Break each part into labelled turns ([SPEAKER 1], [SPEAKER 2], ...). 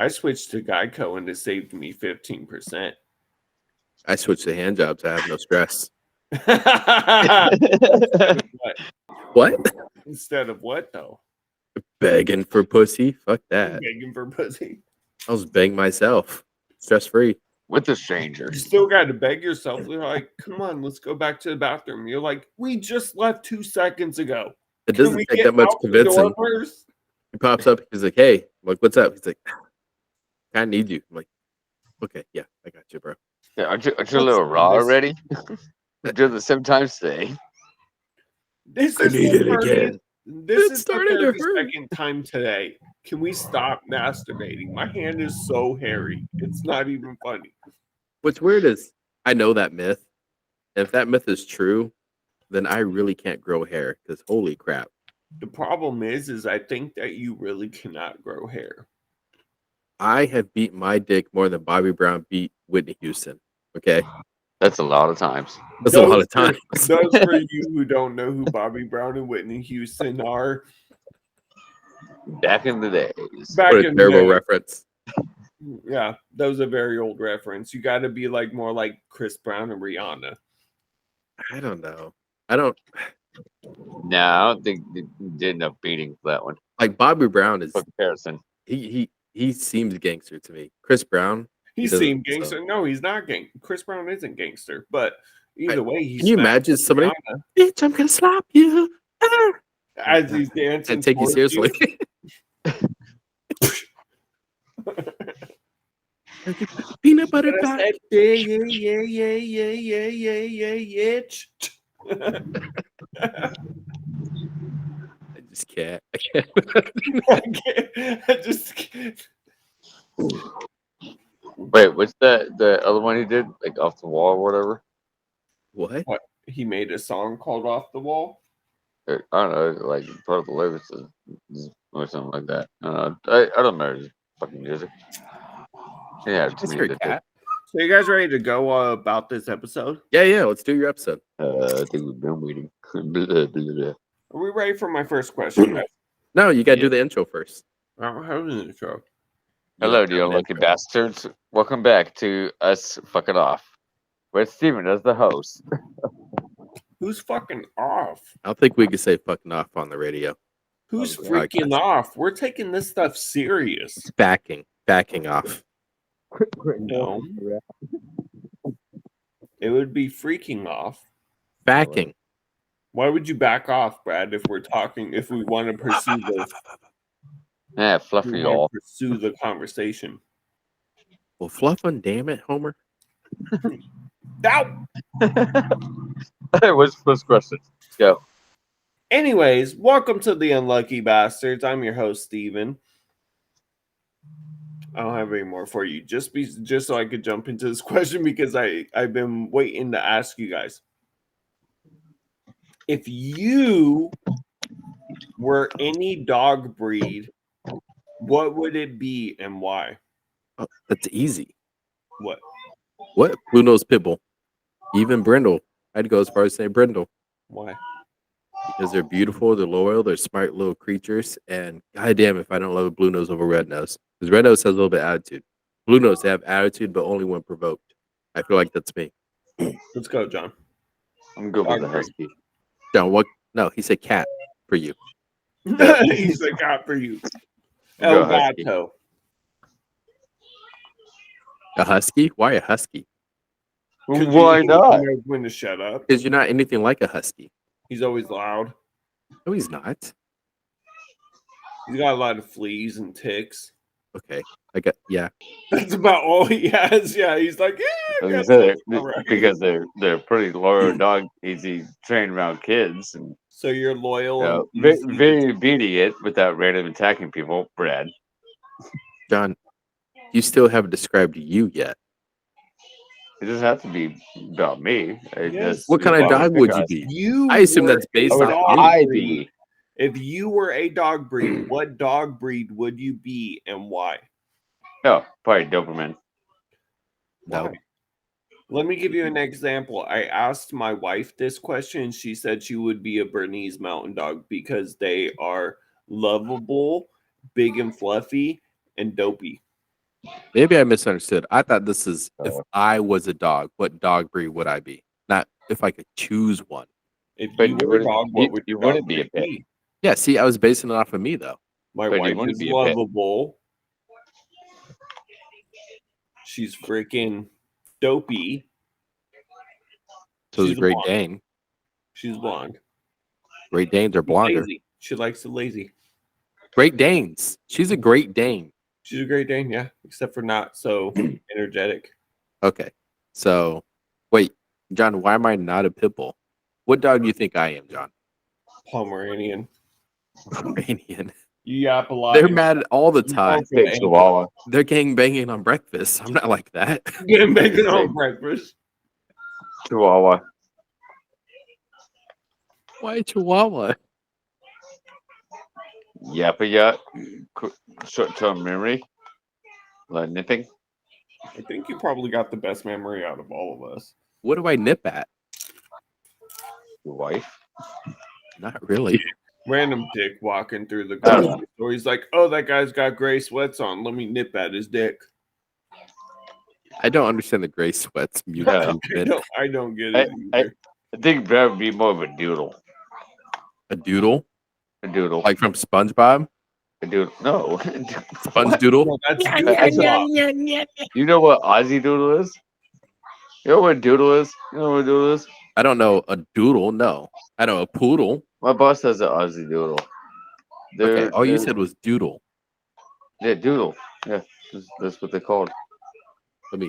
[SPEAKER 1] I switched to Geico and it saved me 15%.
[SPEAKER 2] I switched to hand jobs. I have no stress.
[SPEAKER 1] Instead of what?
[SPEAKER 2] What?
[SPEAKER 1] Instead of what though?
[SPEAKER 2] Begging for pussy? Fuck that.
[SPEAKER 1] Begging for pussy.
[SPEAKER 2] I was begging myself. Stress free.
[SPEAKER 3] With a stranger.
[SPEAKER 1] You still got to beg yourself. You're like, come on, let's go back to the bathroom. You're like, we just left 2 seconds ago.
[SPEAKER 2] It
[SPEAKER 1] Can
[SPEAKER 2] doesn't
[SPEAKER 1] we
[SPEAKER 2] take
[SPEAKER 1] get
[SPEAKER 2] that much
[SPEAKER 1] out the door
[SPEAKER 2] convincing.
[SPEAKER 1] first?
[SPEAKER 2] He pops up. He's like, "Hey," I'm like, "What's up?" He's like, "I need you." I'm like, "Okay, yeah, I got you, bro."
[SPEAKER 3] Yeah, aren't you a little raw already? Do it 7 times today.
[SPEAKER 1] This
[SPEAKER 2] I
[SPEAKER 1] is
[SPEAKER 2] need
[SPEAKER 1] the
[SPEAKER 2] it
[SPEAKER 1] 30th
[SPEAKER 2] again.
[SPEAKER 1] This
[SPEAKER 2] It's
[SPEAKER 1] is the
[SPEAKER 2] starting to hurt.
[SPEAKER 1] 32nd time today. Can we stop masturbating? My hand is so hairy. It's not even funny.
[SPEAKER 2] What's weird is I know that myth. And if that myth is true, then I really can't grow hair because holy crap.
[SPEAKER 1] The problem is I think that you really cannot grow hair.
[SPEAKER 2] I have beat my dick more than Bobby Brown beat Whitney Houston. Okay.
[SPEAKER 3] That's a lot of times.
[SPEAKER 2] That's a lot of times.
[SPEAKER 1] Those for you who don't know who Bobby Brown and Whitney Houston are.
[SPEAKER 3] Back in the days.
[SPEAKER 1] Back
[SPEAKER 2] What a
[SPEAKER 1] in
[SPEAKER 2] terrible
[SPEAKER 1] the day.
[SPEAKER 2] reference.
[SPEAKER 1] Yeah, that was a very old reference. You got to be like more like Chris Brown and Rihanna.
[SPEAKER 2] I don't know. I don't
[SPEAKER 3] No, I don't think they did enough beating for that one.
[SPEAKER 2] like Bobby Brown is
[SPEAKER 3] For comparison.
[SPEAKER 2] he seems gangster to me. Chris Brown.
[SPEAKER 1] He
[SPEAKER 2] doesn't,
[SPEAKER 1] seemed gangster.
[SPEAKER 2] so.
[SPEAKER 1] No, he's not gang. Chris Brown isn't gangster, but either way, he's.
[SPEAKER 2] Can you imagine somebody? Bitch, I'm gonna slap you.
[SPEAKER 1] As he's dancing?
[SPEAKER 2] Can't take you seriously. Peanut butter pie.
[SPEAKER 1] Yeah.
[SPEAKER 2] I just can't. I can't.
[SPEAKER 1] I just can't.
[SPEAKER 3] Wait, what's the other one he did? Like Off the Wall or whatever?
[SPEAKER 2] What?
[SPEAKER 1] He made a song called "Off the Wall."
[SPEAKER 3] I don't know, like part of the lyrics or something like that. I don't know. I don't remember his fucking music. Yeah, to me, that-
[SPEAKER 2] cat?
[SPEAKER 1] So you guys ready to go about this episode?
[SPEAKER 2] Yeah. Let's do your episode.
[SPEAKER 3] I think we've been waiting. Blah, blah, blah.
[SPEAKER 1] Are we ready for my first question, guys?
[SPEAKER 2] No, you gotta do the intro first.
[SPEAKER 1] I don't have an intro.
[SPEAKER 3] Hello, you unlucky bastards. Welcome back to us fucking off. With Steven as the host.
[SPEAKER 1] Who's fucking off?
[SPEAKER 2] I don't think we could say fucking off on the radio.
[SPEAKER 1] Who's
[SPEAKER 2] Oh,
[SPEAKER 1] freaking
[SPEAKER 2] podcast.
[SPEAKER 1] off? We're taking this stuff serious.
[SPEAKER 2] It's backing off.
[SPEAKER 1] No. It would be freaking off.
[SPEAKER 2] Backing.
[SPEAKER 1] Why would you back off, Brad, if we're talking, if we want to pursue
[SPEAKER 3] Yeah, fluffy y'all.
[SPEAKER 1] pursue the conversation?
[SPEAKER 2] Well, fluffing, damn it, Homer.
[SPEAKER 1] Ow!
[SPEAKER 3] What's the first question? Go.
[SPEAKER 1] Anyways, welcome to the Unlucky Bastards. I'm your host, Steven. I don't have any more for you. Just so I could jump into this question because I've been waiting to ask you guys. If you were any dog breed, what would it be and why?
[SPEAKER 2] Oh, that's easy.
[SPEAKER 1] What?
[SPEAKER 2] What? Blue Nose Pitbull. Even Brindle. I'd go as far as say Brindle.
[SPEAKER 1] Why?
[SPEAKER 2] Because they're beautiful, they're loyal, they're smart little creatures. And goddamn, if I don't love a Blue Nose over Red Nose. Because Red Nose has a little bit of attitude. Blue Nose, they have attitude, but only when provoked. I feel like that's me.
[SPEAKER 1] Let's go, John.
[SPEAKER 3] I'm good with the husky.
[SPEAKER 2] John, what? No, he said cat for you.
[SPEAKER 1] He's a cat for you.
[SPEAKER 3] Go
[SPEAKER 1] El
[SPEAKER 3] Husky.
[SPEAKER 1] Gato.
[SPEAKER 2] A husky? Why a husky?
[SPEAKER 3] Why not?
[SPEAKER 1] You know when to shut up.
[SPEAKER 2] Because you're not anything like a husky.
[SPEAKER 1] He's always loud.
[SPEAKER 2] No, he's not.
[SPEAKER 1] He's got a lot of fleas and ticks.
[SPEAKER 2] Okay. Yeah.
[SPEAKER 1] That's about all he has. Yeah, he's like,
[SPEAKER 3] I
[SPEAKER 1] yeah.
[SPEAKER 3] was gonna say,
[SPEAKER 1] All right.
[SPEAKER 3] because they're pretty loyal dog, easy trained around kids, and
[SPEAKER 1] So you're loyal.
[SPEAKER 3] you know,
[SPEAKER 1] and
[SPEAKER 3] very obedient without random attacking people. Brad,
[SPEAKER 2] John, you still haven't described you yet.
[SPEAKER 3] it doesn't have to be about me.
[SPEAKER 1] Yes.
[SPEAKER 2] What kind of dog would you be?
[SPEAKER 1] You
[SPEAKER 2] I assume
[SPEAKER 1] were
[SPEAKER 2] that's based
[SPEAKER 1] a
[SPEAKER 3] Would
[SPEAKER 2] on
[SPEAKER 1] dog
[SPEAKER 3] I
[SPEAKER 1] breed.
[SPEAKER 3] be?
[SPEAKER 1] If you were a dog breed, what dog breed would you be and why?
[SPEAKER 3] No, probably Doberman.
[SPEAKER 2] No.
[SPEAKER 1] Why? Let me give you an example. I asked my wife this question. And she said she would be a Bernese Mountain Dog because they are lovable, big and fluffy, and dopey.
[SPEAKER 2] Maybe I misunderstood. I thought this is if
[SPEAKER 3] Oh.
[SPEAKER 2] I was a dog, what dog breed would I be? Not if I could choose one.
[SPEAKER 1] If
[SPEAKER 3] But
[SPEAKER 1] you
[SPEAKER 3] you
[SPEAKER 1] were a
[SPEAKER 3] wouldn't-
[SPEAKER 1] dog,
[SPEAKER 3] you-
[SPEAKER 1] what would
[SPEAKER 3] you
[SPEAKER 1] your
[SPEAKER 3] wouldn't
[SPEAKER 1] dog
[SPEAKER 3] be a
[SPEAKER 1] breed
[SPEAKER 3] pet.
[SPEAKER 1] be?
[SPEAKER 2] Yeah, see, I was basing it off of me though.
[SPEAKER 1] My
[SPEAKER 3] But you
[SPEAKER 1] wife
[SPEAKER 3] wouldn't
[SPEAKER 1] is
[SPEAKER 3] be a pet.
[SPEAKER 1] lovable. She's freaking dopey.
[SPEAKER 2] So it's
[SPEAKER 1] She's
[SPEAKER 2] a Great
[SPEAKER 1] blonde.
[SPEAKER 2] Dane.
[SPEAKER 1] She's blonde.
[SPEAKER 2] Great Danes are blonder.
[SPEAKER 1] Lazy. She likes the lazy.
[SPEAKER 2] Great Danes. She's a Great Dane.
[SPEAKER 1] She's a Great Dane, yeah, except for not so energetic.
[SPEAKER 2] Okay. So, wait, John, why am I not a pit bull? What dog do you think I am, John?
[SPEAKER 1] Pomeranian.
[SPEAKER 2] Pomeranian.
[SPEAKER 1] You yap a lot.
[SPEAKER 2] They're mad all the
[SPEAKER 1] You
[SPEAKER 2] time.
[SPEAKER 1] go for the
[SPEAKER 3] Big Chihuahua.
[SPEAKER 2] They're gang banging on breakfast. I'm not like that.
[SPEAKER 1] Getting bacon on breakfast.
[SPEAKER 3] Chihuahua.
[SPEAKER 2] Why Chihuahua?
[SPEAKER 3] Yappa yap. Short-term memory. Like nipping.
[SPEAKER 1] I think you probably got the best memory out of all of us.
[SPEAKER 2] What do I nip at?
[SPEAKER 3] Your wife.
[SPEAKER 2] Not really.
[SPEAKER 1] Random dick walking through the
[SPEAKER 3] I don't
[SPEAKER 1] grocery store. He's like, "Oh, that guy's got gray sweats on. Let me nip at his dick."
[SPEAKER 2] I don't understand the gray sweats
[SPEAKER 3] Yeah.
[SPEAKER 2] mutant.
[SPEAKER 1] I don't get
[SPEAKER 3] I-
[SPEAKER 1] it. either.
[SPEAKER 3] I think Brad would be more of a doodle.
[SPEAKER 2] A doodle?
[SPEAKER 3] A doodle.
[SPEAKER 2] Like from SpongeBob?
[SPEAKER 3] A doodle. No.
[SPEAKER 2] Sponge doodle?
[SPEAKER 1] No, that's
[SPEAKER 3] That's
[SPEAKER 1] Doodle.
[SPEAKER 3] You know what Aussie doodle is? You know what doodle is? You know what doodle is?
[SPEAKER 2] I don't know a doodle. No. I know a poodle.
[SPEAKER 3] My boss has an Aussie doodle.
[SPEAKER 2] Okay. All you
[SPEAKER 3] they're-
[SPEAKER 2] said was doodle.
[SPEAKER 3] Yeah, doodle. Yeah, that's what they're called.
[SPEAKER 2] Let me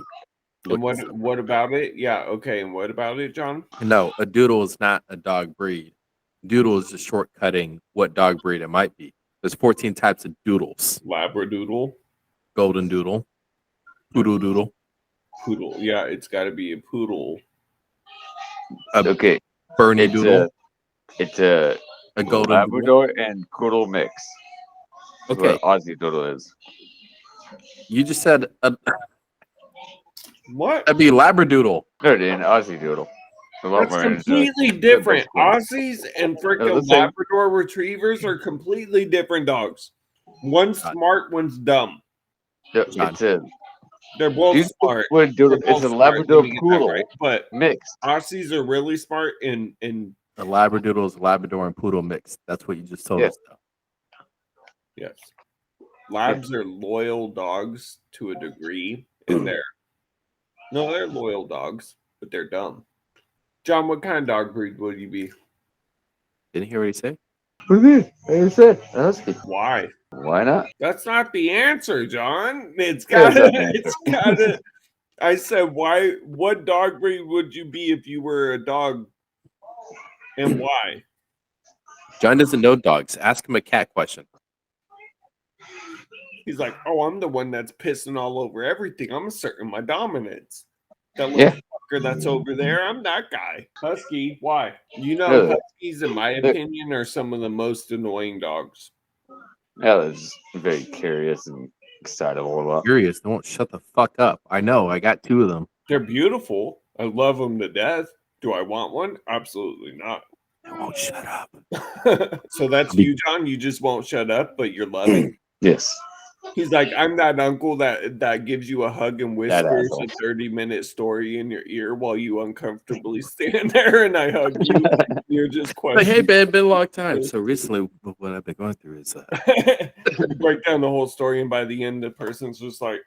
[SPEAKER 2] look.
[SPEAKER 1] And
[SPEAKER 2] this up.
[SPEAKER 1] what about it? Yeah, okay. And what about it, John?
[SPEAKER 2] No, a doodle is not a dog breed. Doodle is just shortcutting what dog breed it might be. There's 14 types of doodles.
[SPEAKER 1] Labradoodle,
[SPEAKER 2] Golden doodle, poodle doodle,
[SPEAKER 1] poodle. Yeah, it's got to be a poodle.
[SPEAKER 3] Okay,
[SPEAKER 2] Bernie
[SPEAKER 3] it's
[SPEAKER 2] doodle,
[SPEAKER 3] it's a
[SPEAKER 2] a golden doodle.
[SPEAKER 3] Labrador and Poodle mix. That's
[SPEAKER 2] Okay,
[SPEAKER 3] what Aussie doodle is.
[SPEAKER 2] you just said
[SPEAKER 1] What?
[SPEAKER 2] that'd be Labradoodle.
[SPEAKER 3] No, dude, an Aussie doodle. The
[SPEAKER 1] That's
[SPEAKER 3] Labrador is a-
[SPEAKER 1] completely different.
[SPEAKER 3] cool.
[SPEAKER 1] Aussies and freaking
[SPEAKER 3] the same.
[SPEAKER 1] Labrador retrievers are completely different dogs. One's smart, one's dumb.
[SPEAKER 3] Yeah,
[SPEAKER 2] John.
[SPEAKER 3] it's a
[SPEAKER 1] They're both
[SPEAKER 3] you
[SPEAKER 1] smart.
[SPEAKER 3] what doodle.
[SPEAKER 1] They're
[SPEAKER 3] It's
[SPEAKER 1] both
[SPEAKER 3] a
[SPEAKER 1] smart,
[SPEAKER 3] Labrador
[SPEAKER 1] let me get that
[SPEAKER 3] Poodle
[SPEAKER 1] right. But
[SPEAKER 3] mix.
[SPEAKER 1] Aussies are really smart and
[SPEAKER 2] A Labradoodle is Labrador and poodle mixed. That's what you just told
[SPEAKER 3] Yeah.
[SPEAKER 2] us. Though.
[SPEAKER 1] yes. Labs are loyal dogs to a degree, and they're loyal dogs, but they're dumb. John, what kind of dog breed would you be?
[SPEAKER 2] Didn't you hear what he say?
[SPEAKER 3] Like I said, a husky.
[SPEAKER 1] Why?
[SPEAKER 3] Why not?
[SPEAKER 1] That's not the answer, John. It's
[SPEAKER 3] Yeah,
[SPEAKER 1] gotta.
[SPEAKER 3] it's not the
[SPEAKER 1] It's gotta. I said, why? What dog breed would you be if you were a dog, and why?
[SPEAKER 2] John doesn't know dogs. Ask him a cat question.
[SPEAKER 1] He's like, oh, I'm the one that's pissing all over everything. I'm asserting my dominance. That little
[SPEAKER 3] Yeah.
[SPEAKER 1] fucker that's over there, I'm that guy. Husky, why? You know,
[SPEAKER 3] Really?
[SPEAKER 1] huskies, in my opinion, are some of the most annoying dogs.
[SPEAKER 3] Yeah, that's very curious and excitable about.
[SPEAKER 2] Curious, they won't shut the fuck up. I know. I got 2 of them.
[SPEAKER 1] They're beautiful. I love them to death. Do I want one? Absolutely not.
[SPEAKER 2] They won't shut up.
[SPEAKER 1] So that's you, John. You just won't shut up, but you're loving.
[SPEAKER 3] Yes.
[SPEAKER 1] He's like, I'm that uncle that gives you a hug and
[SPEAKER 3] That
[SPEAKER 1] whispers
[SPEAKER 3] asshole.
[SPEAKER 1] a 30-minute story in your ear while you uncomfortably stand there and I hug you. You're just
[SPEAKER 2] Like,
[SPEAKER 1] questioning.
[SPEAKER 2] hey, man, been a long time. So recently, what I've been going through is
[SPEAKER 1] You break down the whole story, and by the end, the person's just like,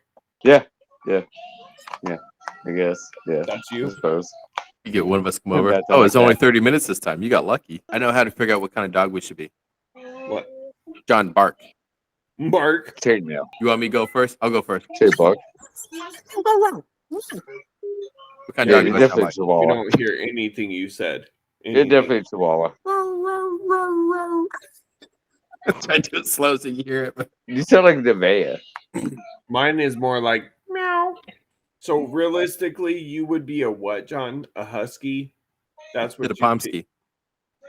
[SPEAKER 3] I guess. Yeah.
[SPEAKER 1] that's
[SPEAKER 3] I
[SPEAKER 1] you.
[SPEAKER 3] suppose.
[SPEAKER 2] you get one of us come
[SPEAKER 3] Yeah,
[SPEAKER 2] over.
[SPEAKER 3] that's
[SPEAKER 2] Oh,
[SPEAKER 3] all
[SPEAKER 2] it's
[SPEAKER 3] like
[SPEAKER 2] only
[SPEAKER 3] that.
[SPEAKER 2] 30 minutes this time. You got lucky. I know how to figure out what kind of dog we should be.
[SPEAKER 1] What?
[SPEAKER 2] John, bark.
[SPEAKER 1] Mark.
[SPEAKER 3] Chainmail.
[SPEAKER 2] You want me to go first? I'll go first.
[SPEAKER 3] Chain buck.
[SPEAKER 2] What kind
[SPEAKER 3] Yeah,
[SPEAKER 2] of dog
[SPEAKER 3] you're
[SPEAKER 2] do I sound
[SPEAKER 3] definitely
[SPEAKER 2] like?
[SPEAKER 1] We
[SPEAKER 3] Chihuahua.
[SPEAKER 1] don't hear anything you said.
[SPEAKER 3] You're definitely Chihuahua.
[SPEAKER 2] Try to do it slow so you hear it.
[SPEAKER 3] You sound like Nevaeh.
[SPEAKER 1] Mine is more like meow. So realistically, you would be a what, John? A husky? That's what
[SPEAKER 2] Get a
[SPEAKER 1] you'd
[SPEAKER 2] Pomsky.
[SPEAKER 1] be.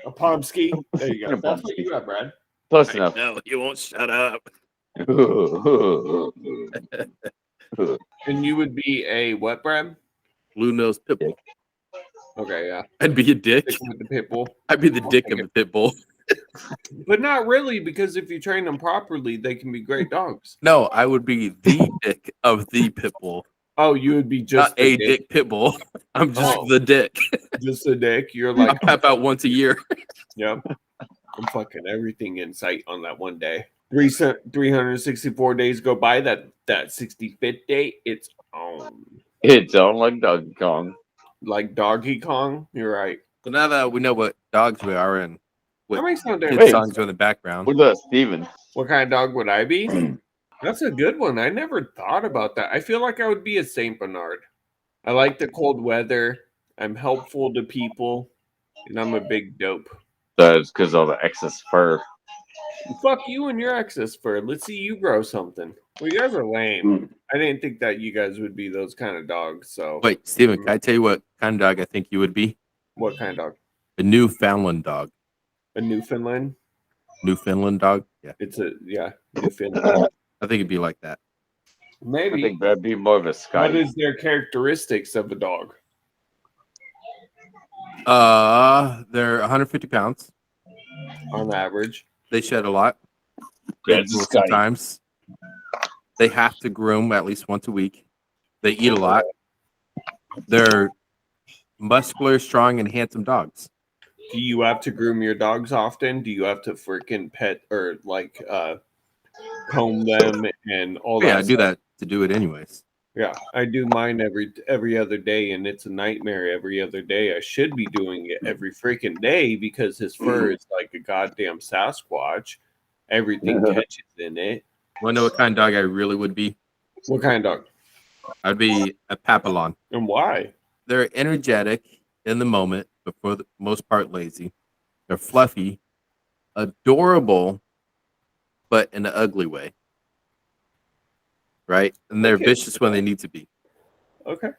[SPEAKER 1] A Pomsky? There you
[SPEAKER 3] A
[SPEAKER 1] go. That's what
[SPEAKER 3] Pomsky.
[SPEAKER 1] you got, Brad.
[SPEAKER 3] Close enough.
[SPEAKER 2] No, you won't shut up.
[SPEAKER 1] And you would be a what, Brad?
[SPEAKER 2] Blue nose pit bull.
[SPEAKER 1] Okay, yeah.
[SPEAKER 2] I'd be a dick.
[SPEAKER 1] Sticking with the pit bull.
[SPEAKER 2] I'd be the dick of a pit bull.
[SPEAKER 1] But not really, because if you train them properly, they can be great dogs.
[SPEAKER 2] No, I would be the dick of the pit bull,
[SPEAKER 1] Oh, you would be
[SPEAKER 2] not
[SPEAKER 1] just the
[SPEAKER 2] a dick pit bull. I'm just
[SPEAKER 1] Oh.
[SPEAKER 2] the dick.
[SPEAKER 1] just a dick. You're
[SPEAKER 2] I
[SPEAKER 1] like,
[SPEAKER 2] pep out once a year.
[SPEAKER 1] yep. I'm fucking everything in sight on that one day. 364 days go by. That 65th day, it's on.
[SPEAKER 3] It's on like Donkey Kong.
[SPEAKER 1] Like Doggy Kong. You're right.
[SPEAKER 2] So now that we know what dogs we are and
[SPEAKER 1] That
[SPEAKER 2] what
[SPEAKER 1] makes no damn
[SPEAKER 2] kid
[SPEAKER 3] Wait.
[SPEAKER 2] songs are in the background,
[SPEAKER 3] What about Steven?
[SPEAKER 1] What kind of dog would I be? That's a good one. I never thought about that. I feel like I would be a Saint Bernard. I like the cold weather. I'm helpful to people, and I'm a big dope.
[SPEAKER 3] That's because all the excess fur.
[SPEAKER 1] Fuck you and your excess fur. Let's see you grow something. Well, you guys are lame. I didn't think that you guys would be those kind of dogs. So,
[SPEAKER 2] wait, Steven, can I tell you what kind of dog I think you would be?
[SPEAKER 1] what kind of dog?
[SPEAKER 2] A Newfoundland dog.
[SPEAKER 1] A Newfoundland?
[SPEAKER 2] Newfoundland dog? Yeah.
[SPEAKER 1] It's a Newfoundland.
[SPEAKER 2] I think it'd be like that.
[SPEAKER 3] I
[SPEAKER 1] Maybe.
[SPEAKER 3] think that'd be more of a
[SPEAKER 1] What
[SPEAKER 3] Scotty.
[SPEAKER 1] is their characteristics of a dog?
[SPEAKER 2] They're 150 pounds.
[SPEAKER 1] On average?
[SPEAKER 2] They shed a lot.
[SPEAKER 3] Yeah, it's a Scotty.
[SPEAKER 2] Sometimes they have to groom at least once a week. They eat a lot. They're muscular, strong, and handsome dogs.
[SPEAKER 1] Do you have to groom your dogs often? Do you have to freaking pet or like comb them and all that?
[SPEAKER 2] Yeah, I do
[SPEAKER 1] stuff?
[SPEAKER 2] that to do it anyways.
[SPEAKER 1] Yeah, I do mine every other day, and it's a nightmare every other day. I should be doing it every freaking day because his fur is like a goddamn Sasquatch. Everything catches in it.
[SPEAKER 2] Want to know what kind of dog I really would be?
[SPEAKER 1] What kind of dog?
[SPEAKER 2] I'd be a Papillon.
[SPEAKER 1] And why?
[SPEAKER 2] They're energetic in the moment, but for the most part lazy. They're fluffy, adorable, but in an ugly way. Right? And they're
[SPEAKER 1] Okay.
[SPEAKER 2] vicious when they need to be.
[SPEAKER 1] Okay.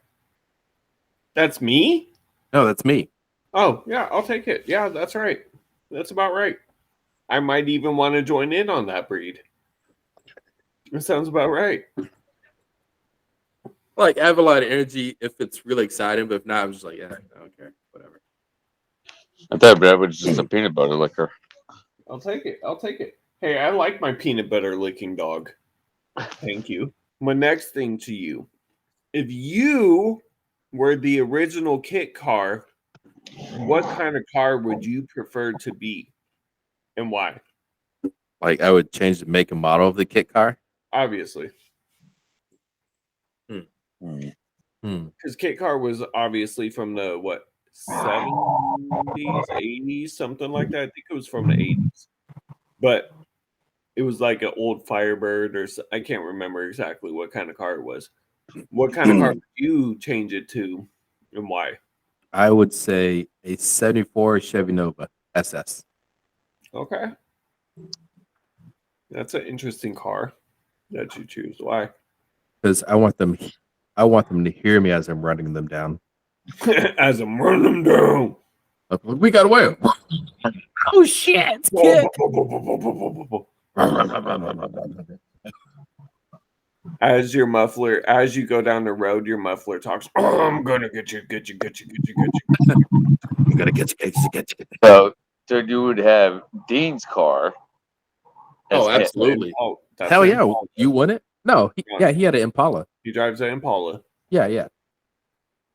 [SPEAKER 1] That's me?
[SPEAKER 2] No, that's me.
[SPEAKER 1] Oh, yeah, I'll take it. Yeah, that's right. That's about right. I might even want to join in on that breed. That sounds about right.
[SPEAKER 2] Like, I have a lot of energy if it's really exciting, but if not, I'm just like, yeah, I don't care. Whatever.
[SPEAKER 3] I thought Brad was just a peanut butter liquor.
[SPEAKER 1] I'll take it. I'll take it. Hey, I like my peanut butter licking dog. Thank you. My next thing to you. If you were the original Kit Car, what kind of car would you prefer to be? And why?
[SPEAKER 2] Like, I would change the make and model of the kit car.
[SPEAKER 1] Obviously.
[SPEAKER 3] Hmm.
[SPEAKER 1] Because Kit Car was obviously from the, what, 70s, 80s, something like that. I think it was from the 80s. But it was like an old Firebird or I can't remember exactly what kind of car it was. What kind of car would you change it to and why?
[SPEAKER 2] I would say a 74 Chevy Nova SS.
[SPEAKER 1] Okay. That's an interesting car that you choose. Why?
[SPEAKER 2] Because I want them to hear me as I'm running them down.
[SPEAKER 1] As I'm running them down.
[SPEAKER 2] Like, we got away. Oh shit! Kid.
[SPEAKER 1] As you go down the road, your muffler talks. Oh, I'm gonna get you.
[SPEAKER 2] I'm gonna get you.
[SPEAKER 3] So you would have Dean's car.
[SPEAKER 2] Oh,
[SPEAKER 3] That's it.
[SPEAKER 2] absolutely.
[SPEAKER 1] Oh, that's
[SPEAKER 2] Hell
[SPEAKER 1] an
[SPEAKER 2] yeah!
[SPEAKER 1] Impala.
[SPEAKER 2] You wouldn't? No. He had an Impala.
[SPEAKER 1] He drives an Impala.
[SPEAKER 2] Yeah.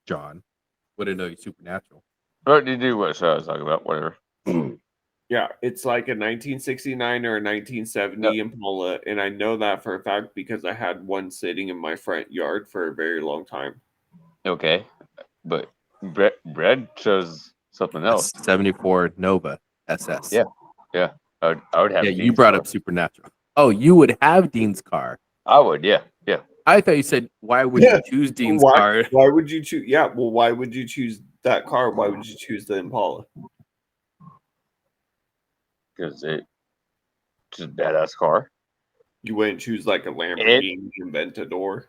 [SPEAKER 2] John, wouldn't know you supernatural.
[SPEAKER 3] What did you do? What show I was talking about? Whatever.
[SPEAKER 1] Yeah, it's like a 1969 or a 1970 Impala, and I know that for a fact because I had one sitting in my front yard for a very long time.
[SPEAKER 3] Okay, but Brad chose something else.
[SPEAKER 2] 74 Nova SS.
[SPEAKER 3] Yeah. I would have.
[SPEAKER 2] Yeah, you
[SPEAKER 3] Dean's
[SPEAKER 2] brought
[SPEAKER 3] car.
[SPEAKER 2] up supernatural. Oh, you would have Dean's car.
[SPEAKER 3] I would. Yeah.
[SPEAKER 2] I thought you said, why would you choose Dean's car?
[SPEAKER 1] Why would you choose? Yeah, well, why would you choose that car? Why would you choose the Impala?
[SPEAKER 3] Because it's just a badass car.
[SPEAKER 1] You wouldn't choose like a Lamborghini Aventador.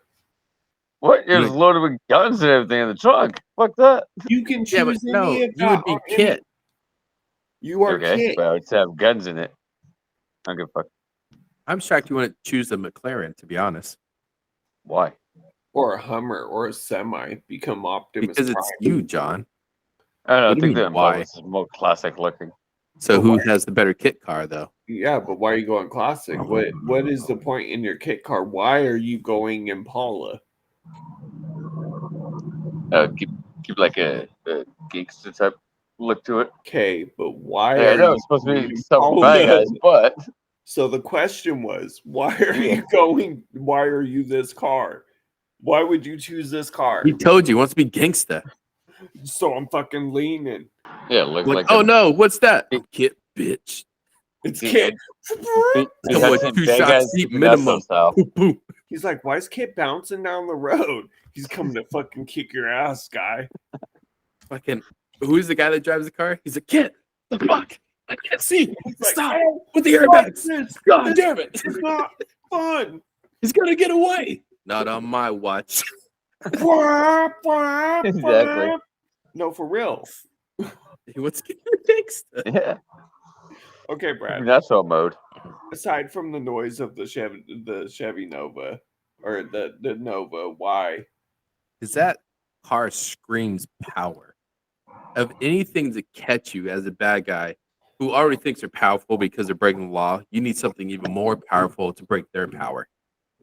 [SPEAKER 3] What? There's loaded with guns and everything in the trunk. Fuck that.
[SPEAKER 1] You can choose
[SPEAKER 2] Yeah, but
[SPEAKER 1] any
[SPEAKER 2] no,
[SPEAKER 1] of
[SPEAKER 2] you would
[SPEAKER 1] that
[SPEAKER 2] be
[SPEAKER 1] on any-
[SPEAKER 2] Kit.
[SPEAKER 1] You are
[SPEAKER 3] Okay,
[SPEAKER 1] Kit.
[SPEAKER 3] but I would have guns in it. I don't give a fuck.
[SPEAKER 2] I'm shocked you wouldn't choose a McLaren, to be honest.
[SPEAKER 3] Why?
[SPEAKER 1] Or a Hummer or a semi. Become Optimus
[SPEAKER 2] Because it's
[SPEAKER 1] Prime.
[SPEAKER 2] you, John.
[SPEAKER 3] I don't know. I
[SPEAKER 2] What do you
[SPEAKER 3] think
[SPEAKER 2] mean,
[SPEAKER 3] the
[SPEAKER 2] why?
[SPEAKER 3] Impala is more classic looking.
[SPEAKER 2] So
[SPEAKER 1] But
[SPEAKER 2] who
[SPEAKER 1] why-
[SPEAKER 2] has the better kit car though?
[SPEAKER 1] Yeah, but why are you going classic? What is the point in your kit car? Why are you going Impala?
[SPEAKER 3] Keep like a gangster type look to it.
[SPEAKER 1] Okay, but why
[SPEAKER 3] Yeah, I
[SPEAKER 1] are
[SPEAKER 3] know
[SPEAKER 1] you
[SPEAKER 3] it's supposed to
[SPEAKER 1] going
[SPEAKER 3] be something bad
[SPEAKER 1] Impala?
[SPEAKER 3] guys, but
[SPEAKER 1] So the question was, why are
[SPEAKER 3] Yeah.
[SPEAKER 1] you going? Why are you this car? Why would you choose this car?
[SPEAKER 2] He told you he wants to be gangsta.
[SPEAKER 1] So I'm fucking leaning.
[SPEAKER 3] yeah, look
[SPEAKER 2] Like,
[SPEAKER 3] like
[SPEAKER 2] oh
[SPEAKER 3] a
[SPEAKER 2] no, what's that? I'm kit, bitch.
[SPEAKER 1] It's
[SPEAKER 3] Dude,
[SPEAKER 1] Kit.
[SPEAKER 3] big,
[SPEAKER 2] Come
[SPEAKER 3] big
[SPEAKER 2] on,
[SPEAKER 3] hudson,
[SPEAKER 2] 2
[SPEAKER 3] bad
[SPEAKER 2] shots
[SPEAKER 3] guys,
[SPEAKER 2] deep
[SPEAKER 3] Vanessa
[SPEAKER 2] minimum.
[SPEAKER 3] style.
[SPEAKER 2] Boop, boop.
[SPEAKER 1] He's like, why is Kit bouncing down the road? He's coming to fucking kick your ass, guy.
[SPEAKER 2] Fucking, who's the guy that drives the car? He's a kid. The fuck? I can't see.
[SPEAKER 1] He's like,
[SPEAKER 2] Stop
[SPEAKER 1] "Oh,
[SPEAKER 2] with the
[SPEAKER 1] fuck
[SPEAKER 2] airbags.
[SPEAKER 1] this.
[SPEAKER 2] God damn it.
[SPEAKER 1] It's not fun.
[SPEAKER 2] He's gonna get away. Not on my watch.
[SPEAKER 1] Wah, wah,
[SPEAKER 3] Exactly.
[SPEAKER 1] wah. No, for real.
[SPEAKER 2] He wants to get gangsta.
[SPEAKER 3] Yeah,
[SPEAKER 1] Okay, Brad.
[SPEAKER 3] natural mode.
[SPEAKER 1] Aside from the noise of the Chevy Nova or the Nova, why?
[SPEAKER 2] Because that car screams power. Of anything to catch you as a bad guy who already thinks they're powerful because they're breaking the law, you need something even more powerful to break their power.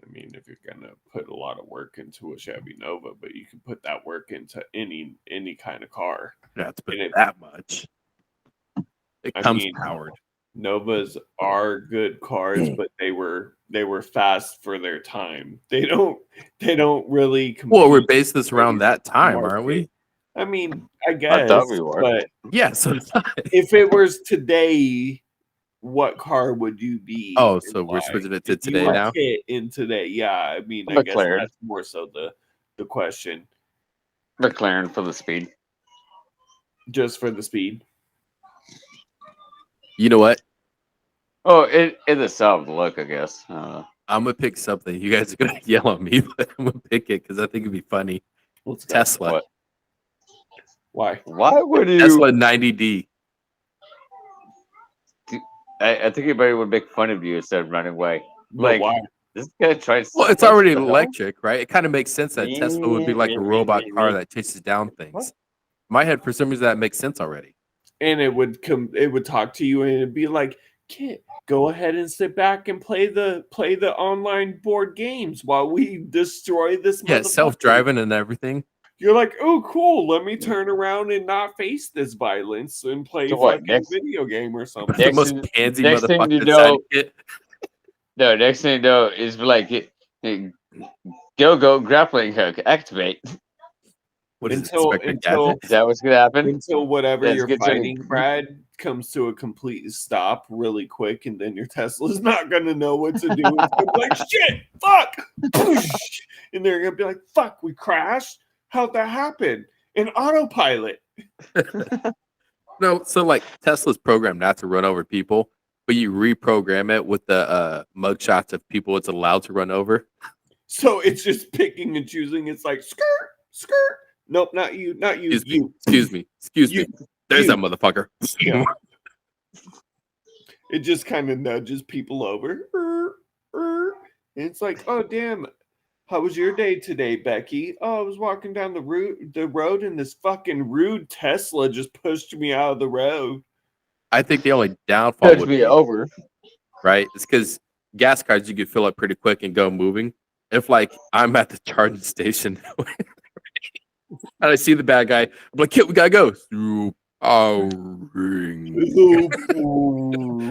[SPEAKER 1] I mean, if you're gonna put a lot of work into a Chevy Nova, but you can put that work into any kind of car.
[SPEAKER 2] You don't have to put
[SPEAKER 1] And it-
[SPEAKER 2] that much. It
[SPEAKER 1] I
[SPEAKER 2] comes
[SPEAKER 1] mean,
[SPEAKER 2] powered.
[SPEAKER 1] Novas are good cars, but they were fast for their time. They don't really compete.
[SPEAKER 2] Well, we're based this around that time, aren't we?
[SPEAKER 1] I mean, I guess.
[SPEAKER 3] thought we were.
[SPEAKER 1] But
[SPEAKER 2] Yeah, so
[SPEAKER 1] if it was today, what car would you be?
[SPEAKER 2] Oh,
[SPEAKER 1] and
[SPEAKER 2] so we're
[SPEAKER 1] why?
[SPEAKER 2] switching it to
[SPEAKER 1] If you
[SPEAKER 2] today
[SPEAKER 1] were
[SPEAKER 2] now?
[SPEAKER 1] Kit in today, yeah. I mean, I guess
[SPEAKER 3] McLaren.
[SPEAKER 1] that's more so the question,
[SPEAKER 3] McLaren for the speed.
[SPEAKER 1] just for the speed.
[SPEAKER 2] You know what?
[SPEAKER 3] Oh, in itself, the look, I guess.
[SPEAKER 2] I'm gonna pick something. You guys are gonna yell at me, but I'm gonna pick it because I think it'd be funny.
[SPEAKER 1] Let's go.
[SPEAKER 2] Tesla.
[SPEAKER 3] What?
[SPEAKER 1] Why?
[SPEAKER 3] Why would you?
[SPEAKER 2] Tesla 90D.
[SPEAKER 3] I think everybody would make fun of you instead of running away.
[SPEAKER 1] But
[SPEAKER 3] Like,
[SPEAKER 1] why?
[SPEAKER 3] this guy tries.
[SPEAKER 2] Well, it's
[SPEAKER 3] what
[SPEAKER 2] already
[SPEAKER 3] the hell?
[SPEAKER 2] electric, right? It kind of makes sense that Tesla would be like a robot car that chases down things. In my head, for some reason, that makes sense already.
[SPEAKER 1] And it would come. It would talk to you, and it'd be like, "Kid, go ahead and sit back and play the online board games while we destroy this."
[SPEAKER 2] Yeah,
[SPEAKER 1] motherfucker."
[SPEAKER 2] self-driving and everything.
[SPEAKER 1] You're like, "Oh, cool. Let me turn around and not face this violence and play
[SPEAKER 3] So what,
[SPEAKER 1] fucking
[SPEAKER 3] next-
[SPEAKER 1] video game or something."
[SPEAKER 2] The
[SPEAKER 3] Next
[SPEAKER 2] most
[SPEAKER 3] thing-
[SPEAKER 2] pansy
[SPEAKER 3] next thing
[SPEAKER 2] motherfucker
[SPEAKER 3] you
[SPEAKER 2] inside
[SPEAKER 3] know-
[SPEAKER 2] of it.
[SPEAKER 3] No, next thing you know is like, go grappling hook activate.
[SPEAKER 2] What is
[SPEAKER 1] Until-
[SPEAKER 2] it, Inspector
[SPEAKER 1] until-
[SPEAKER 2] Gadget?
[SPEAKER 3] Is that what's gonna happen?
[SPEAKER 1] Until whatever
[SPEAKER 3] Let's
[SPEAKER 1] you're
[SPEAKER 3] get to the-
[SPEAKER 1] fighting, Brad, comes to a complete stop really quick, and then your Tesla's not gonna know what to do. It's gonna be like, shit, fuck, Poosh. And they're gonna be like, fuck, we crashed. How'd that happen? An autopilot.
[SPEAKER 2] No, so like Tesla's programmed not to run over people, but you reprogram it with the mugshots of people it's allowed to run over.
[SPEAKER 1] So it's just picking and choosing. It's like skirt, skirt. Nope, not you, not you.
[SPEAKER 2] Excuse me.
[SPEAKER 1] You.
[SPEAKER 2] Excuse me. Excuse
[SPEAKER 1] You.
[SPEAKER 2] me. There's
[SPEAKER 1] You.
[SPEAKER 2] that motherfucker.
[SPEAKER 1] Yeah. It just kind of nudges people over. And it's like, oh damn, how was your day today, Becky? Oh, I was walking down the road and this fucking rude Tesla just pushed me out of the road.
[SPEAKER 2] I think the only downfall
[SPEAKER 3] Touch
[SPEAKER 2] would
[SPEAKER 3] me
[SPEAKER 2] be,
[SPEAKER 3] over.
[SPEAKER 2] right? It's because gas cars you could fill up pretty quick and go moving. If like I'm at the charging station and I see the bad guy, I'm like, kid, we gotta go. Ring.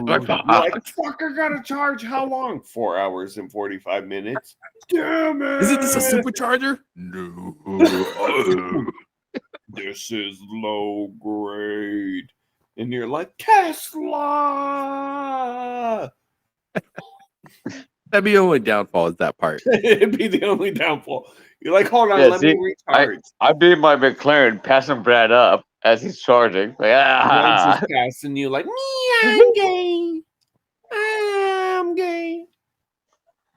[SPEAKER 1] Like, fuck, I gotta charge how long? 4 hours and 45 minutes. Damn it!
[SPEAKER 2] Isn't this a supercharger? No.
[SPEAKER 1] This is low grade. And you're like, Tesla!
[SPEAKER 2] That'd be the only downfall is that part.
[SPEAKER 1] It'd be the only downfall. You're like, hold on,
[SPEAKER 3] Yeah,
[SPEAKER 1] let me
[SPEAKER 3] see,
[SPEAKER 1] recharge.
[SPEAKER 3] I beat my McLaren, passing Brad up as he's charging. Like,
[SPEAKER 1] Mine's
[SPEAKER 3] ah.
[SPEAKER 1] just passing you like, me, I'm gay. I'm gay.